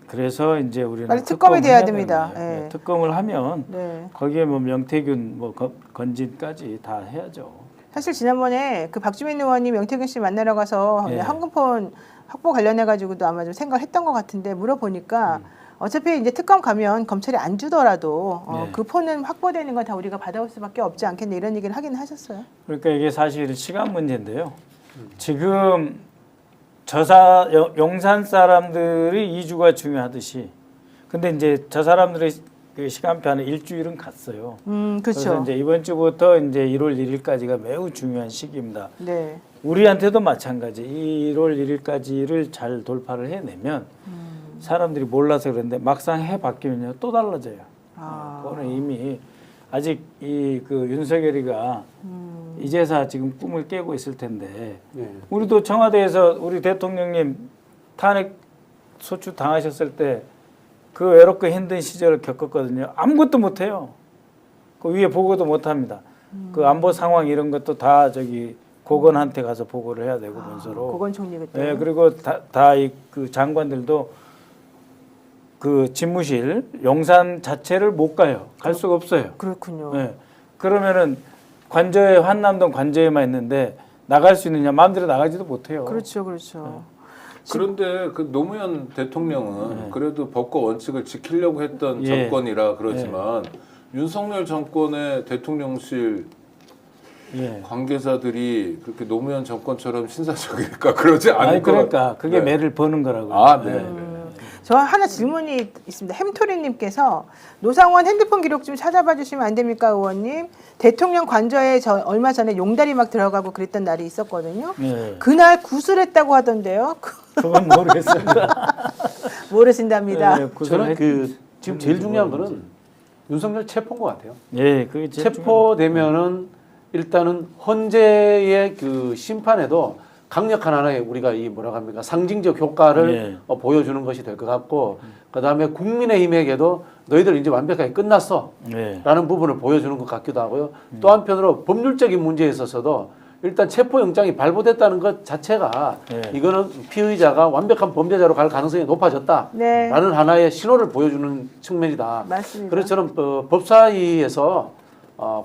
그래서 이제 우리는 빨리 특검이 돼야 해야 됩니다. 되는데, 네. 네, 특검을 하면 네. 거기에 뭐 명태균, 뭐 건진까지 다 해야죠. 사실 지난번에 그 박주민 의원이 명태균 씨 만나러 가서 예. 한국폰 확보 관련해 가지고도 아마 좀 생각을 했던 것 같은데 물어보니까 어차피 이제 특검 가면 검찰이 안 주더라도 네. 그 폰은 확보되는 건 다 우리가 받아올 수밖에 없지 않겠네 이런 얘기를 하긴 하셨어요. 그러니까 이게 사실 시간 문제인데요. 지금 용산 사람들이 이주가 중요하듯이 근데 이제 저 사람들의 그 시간표는 일주일은 갔어요. 그래서 그렇죠. 이제 이번 주부터 이제 1월 1일까지가 매우 중요한 시기입니다. 네. 우리한테도 마찬가지. 1월 1일까지를 잘 돌파를 해내면 사람들이 몰라서 그런데 막상 해 바뀌면요 또 달라져요. 그거는 이미 아직 이 그 윤석열이가 이제서 지금 꿈을 깨고 있을 텐데 우리도 청와대에서 우리 대통령님 탄핵 소추 당하셨을 때 그 외롭고 힘든 시절을 겪었거든요. 아무것도 못해요. 그 위에 보고도 못합니다. 그 안보 상황 이런 것도 다 저기 고건한테 가서 보고를 해야 되고 문서로. 고건 총리 그때. 네, 그리고 다 그 장관들도 그 집무실 용산 자체를 못 가요. 갈 수가 없어요. 그렇군요. 네. 그러면은 관저에 한남동 관저에만 있는데 나갈 수 있느냐 마음대로 나가지도 못해요. 그렇죠, 그렇죠. 그런데 그 노무현 대통령은 그래도 법과 원칙을 지키려고 했던 예. 정권이라 그러지만 윤석열 정권의 대통령실 예. 관계자들이 그렇게 노무현 정권처럼 신사적일까 그러지 않을 아니 것 그러니까 그게 네. 매를 버는 거라고. 아, 네. 저 하나 질문이 있습니다. 햄토리님께서 노상원 핸드폰 기록 좀 찾아봐 주시면 안 됩니까, 의원님? 대통령 관저에 저 얼마 전에 용달이 막 들어가고 그랬던 날이 있었거든요. 네. 그날 구술했다고 하던데요. 그건 모르겠습니다. 모르신답니다. 네, 저는 구술했- 그 지금 제일 중요한 거는 윤석열 체포인 것 같아요. 예, 그게 제일 체포되면은 일단은 헌재의 그 심판에도 강력한 하나의 우리가 이 뭐라고 합니까 상징적 효과를 예. 보여주는 것이 될 것 같고 그다음에 국민의힘에게도 너희들 이제 완벽하게 끝났어 네. 라는 부분을 보여주는 것 같기도 하고요. 또 한편으로 법률적인 문제에 있어서도 일단 체포영장이 발부됐다는 것 자체가 네. 이거는 피의자가 완벽한 범죄자로 갈 가능성이 높아졌다라는 네. 하나의 신호를 보여주는 측면이다. 맞습니다. 그래서 저는 법사위에서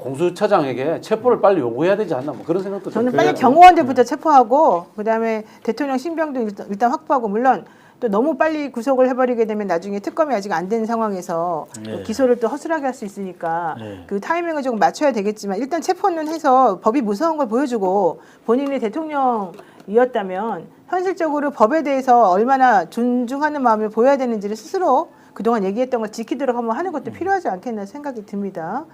공수처장에게 체포를 빨리 요구해야 되지 않나 뭐 그런 생각도 저는 좀 빨리 들어요. 경호원들부터 체포하고 그다음에 대통령 신병도 일단 확보하고 물론 또 너무 빨리 구속을 해버리게 되면 나중에 특검이 아직 안 된 상황에서 네. 또 기소를 또 허술하게 할 수 있으니까 네. 그 타이밍을 조금 맞춰야 되겠지만 일단 체포는 해서 법이 무서운 걸 보여주고 본인이 대통령이었다면 현실적으로 법에 대해서 얼마나 존중하는 마음을 보여야 되는지를 스스로 그동안 얘기했던 걸 지키도록 한번 하는 것도 필요하지 않겠나 생각이 듭니다.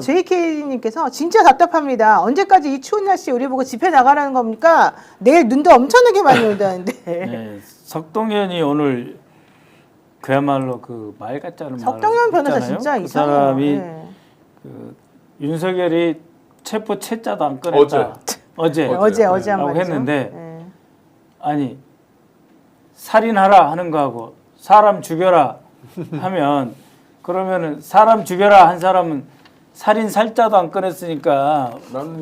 JK님께서 진짜 답답합니다. 언제까지 이 추운 날씨에 우리 보고 집회 나가라는 겁니까? 내일 눈도 엄청나게 많이 온다는데. 네, 석동현이 오늘 그야말로 그 말 같지 않은 말 석동현 변호사 했잖아요. 진짜 그 이상해요. 사람이 네. 그 윤석열이 체포 채자도 안 꺼냈다. 어제 어제 한 라고 말이죠. 했는데 네. 아니 살인하라 하는 거하고 사람 죽여라 하면 그러면은 사람 죽여라 한 사람은 살인 살자도 안 꺼냈으니까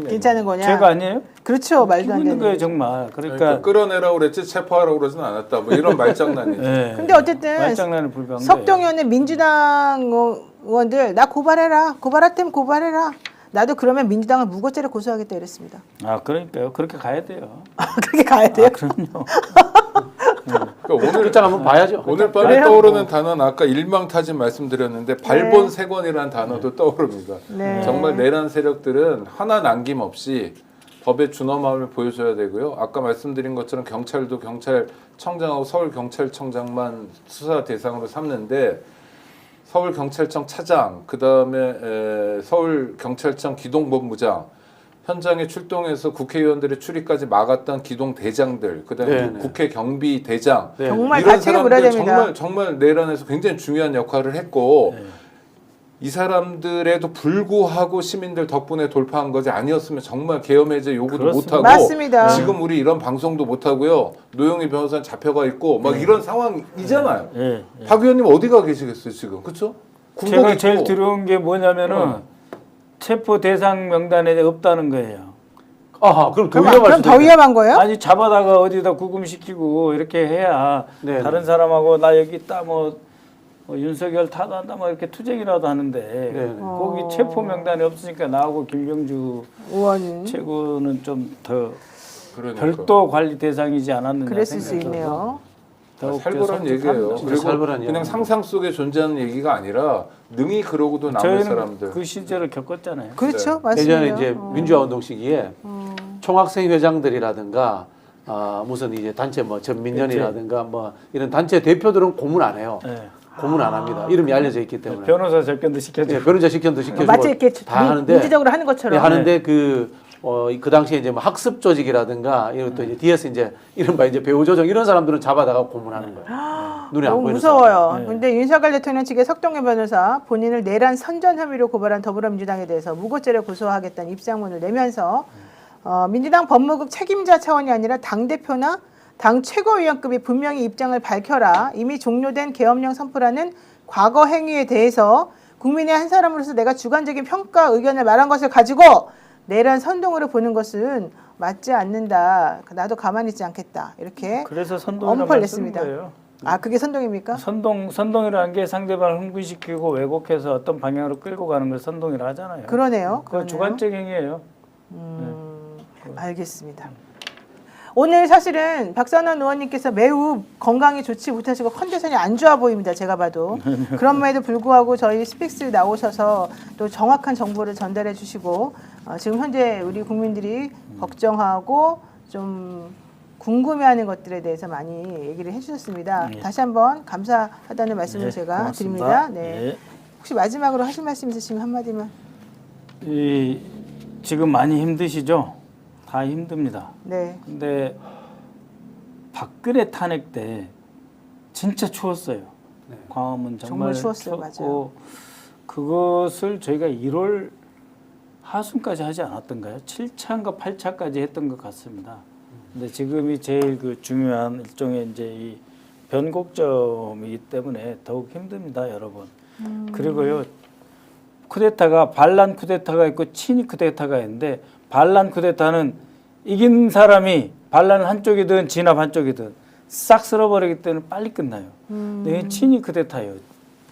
괜찮은 거냐? 죄가 아니에요? 그렇죠. 말도 안 죽는 되는 거예요 거죠. 정말. 그러니까 그러니까 끌어내라고 그랬지 체포하라고 그러진 않았다. 뭐 이런 말장난이죠. 네. 근데 어쨌든 말장난에 불과한 거예요. 석동현은 민주당 의원들 나 고발해라. 고발할 때면 고발해라. 나도 그러면 민주당을 무고죄로 고소하겠다 이랬습니다. 아 그러니까요. 그렇게 가야 돼요. 그렇게 가야 돼요? 그럼요. 그러니까 오늘 일장 한번 봐야죠. 오늘 밤에 그래요? 떠오르는 단어는 아까 일망타진 말씀드렸는데 발본색원이라는 단어도 떠오릅니다. 네. 정말 내란 세력들은 하나 남김없이 법의 준엄함을 보여줘야 되고요. 아까 말씀드린 것처럼 경찰도 경찰청장하고 서울경찰청장만 수사 대상으로 삼는데 서울경찰청 차장, 그 다음에 서울경찰청 기동본부장, 현장에 출동해서 국회의원들의 출입까지 막았던 기동대장들, 그 다음에 네네. 국회 경비대장, 네. 정말 이런 가책을 물어야 사람들 됩니다. 정말 내란에서 굉장히 중요한 역할을 했고 이 사람들에도 불구하고 시민들 덕분에 돌파한 거지 아니었으면 정말 계엄 해제 요구도 그렇습니다. 못하고 맞습니다. 지금 우리 이런 방송도 못하고요. 노영희 변호사는 잡혀가 있고 막 이런 상황이잖아요. 예. 박 의원님 어디가 계시겠어요 지금, 그렇죠? 제가 제일 두려운 게 뭐냐면은 체포 대상 명단에 없다는 거예요. 아하, 그럼 더 그럼 위험할 그럼 수도 더 있겠네. 위험한 거예요? 아니 잡아다가 어디다 구금시키고 이렇게 해야 네, 다른 사람하고 나 여기 있다 뭐 윤석열 타도한다 뭐 이렇게 투쟁이라도 하는데 네. 거기 체포 명단에 없으니까 나하고 김병주 의원은 최고는 좀 더 그러니까. 별도 관리 대상이지 않았느냐 그랬을 수 생각이 있네요. 더욱 살벌한 얘기예요. 섬뜩합니다. 진짜 그리고 살벌한 그냥 얘기. 상상 속에 존재하는 얘기가 아니라 능히 그러고도 남을 저희는 사람들. 그 시절을 겪었잖아요. 그렇죠, 맞습니다. 예전에 이제 민주화 운동 시기에 총학생 회장들이라든가 무슨 이제 단체 뭐 전민련이라든가 뭐 이런 단체 대표들은 고문 안 해요. 네. 고문 안 합니다. 이름이 알려져 있기 때문에. 변호사 접견도 시켜주고 네, 변호자 시켜도 시켜주고 마치 이렇게 다 하는데 민주적으로 하는 것처럼. 네, 하는데 그 당시에 이제 뭐 학습 조직이라든가 이런 또 이제 뒤에서 이제 이른바 이제 배우 조정 이런 사람들은 잡아다가 고문하는 거예요. 눈에 안 너무 보이는 무서워요. 네. 근데 윤석열 대통령 측의 석동현 변호사 본인을 내란 선전 혐의로 고발한 더불어민주당에 대해서 무고죄를 고소하겠다는 입장문을 내면서 민주당 법무국 책임자 차원이 아니라 당대표나 당 최고위원급이 분명히 입장을 밝혀라. 이미 종료된 계엄령 선포라는 과거 행위에 대해서 국민의 한 사람으로서 내가 주관적인 평가 의견을 말한 것을 가지고 내란 선동으로 보는 것은 맞지 않는다. 나도 가만히 있지 않겠다. 이렇게 그래서 선동이라는 엄포를 말 쓰는 냈습니다. 거예요. 아, 그게 선동입니까? 선동이라는 게 상대방을 흥분시키고 왜곡해서 어떤 방향으로 끌고 가는 걸 선동이라 하잖아요. 그러네요. 그건 주관적 행위예요. 알겠습니다. 오늘 사실은 박선원 의원님께서 매우 건강이 좋지 못하시고 컨디션이 안 좋아 보입니다. 제가 봐도. 그럼에도 불구하고 저희 스픽스 나오셔서 또 정확한 정보를 전달해 주시고 지금 현재 우리 국민들이 걱정하고 좀 궁금해하는 것들에 대해서 많이 얘기를 해주셨습니다. 네. 다시 한번 감사하다는 말씀을 네, 제가 고맙습니다. 드립니다. 네. 네. 혹시 마지막으로 하실 말씀 있으시면 한마디만. 지금 많이 힘드시죠? 다 힘듭니다. 네. 근데 박근혜 탄핵 때 진짜 추웠어요. 광화문 정말 정말 추웠어요. 추웠고 그것을 저희가 1월 하순까지 하지 않았던가요? 7차인가 8차까지 했던 것 같습니다. 근데 지금이 제일 그 중요한 일종의 이제 이 변곡점이기 때문에 더욱 힘듭니다, 여러분. 그리고요, 쿠데타가 반란 쿠데타가 있고 친위 쿠데타가 있는데 반란 쿠데타는 이긴 사람이 반란 한쪽이든 진압 한쪽이든 싹 쓸어버리기 때문에 빨리 끝나요. 근데 친위 쿠데타예요.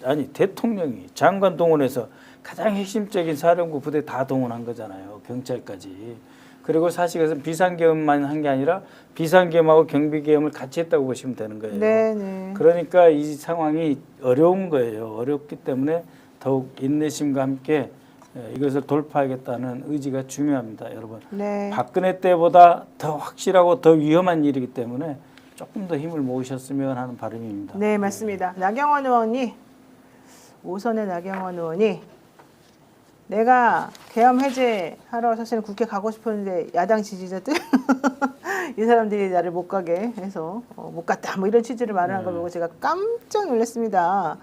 아니 대통령이 장관 동원해서 가장 핵심적인 사령부 부대 다 동원한 거잖아요. 경찰까지. 그리고 사실은 비상계엄만 한 게 아니라 비상계엄하고 경비계엄을 같이 했다고 보시면 되는 거예요. 네, 네. 그러니까 이 상황이 어려운 거예요. 어렵기 때문에 더욱 인내심과 함께 이것을 돌파하겠다는 의지가 중요합니다, 여러분. 네. 박근혜 때보다 더 확실하고 더 위험한 일이기 때문에 조금 더 힘을 모으셨으면 하는 바람입니다. 네, 맞습니다. 나경원 의원이 오선의 나경원 의원이 내가 계엄 해제하러 사실은 국회 가고 싶었는데 야당 지지자들 이 사람들이 나를 못 가게 해서 못 갔다 뭐 이런 취지를 말하는 거 보고 제가 깜짝 놀랐습니다.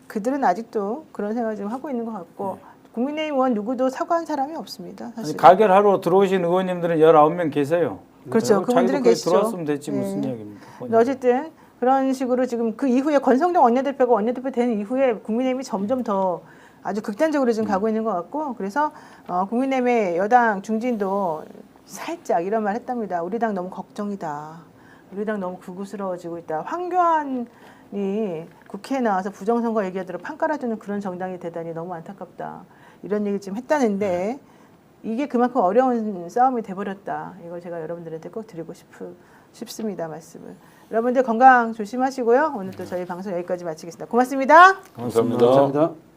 그들은 아직도 그런 생각을 좀 하고 있는 것 같고 국민의힘 의원 누구도 사과한 사람이 없습니다. 사실. 아니, 가결하러 들어오신 의원님들은 19명 계세요. 그렇죠. 그분들은 자기도 계시죠. 들어왔으면 됐지 네. 무슨 이야기입니까? 근데 어쨌든 그런 식으로 지금 그 이후에 권성동 원내대표가 원내대표 된 이후에 국민의힘이 점점 더 아주 극단적으로 지금 가고 있는 것 같고 그래서 국민의힘의 여당 중진도 살짝 이런 말 했답니다. 우리 당 너무 걱정이다. 우리 당 너무 극우스러워지고 있다. 황교안이 국회에 나와서 부정선거 얘기하도록 판 깔아주는 그런 정당이 되다니 너무 안타깝다. 이런 얘기 지금 했다는데 이게 그만큼 어려운 싸움이 돼버렸다. 이걸 제가 여러분들한테 꼭 드리고 싶습니다. 말씀을. 여러분들 건강 조심하시고요. 오늘 또 저희 방송 여기까지 마치겠습니다. 고맙습니다. 감사합니다. 감사합니다.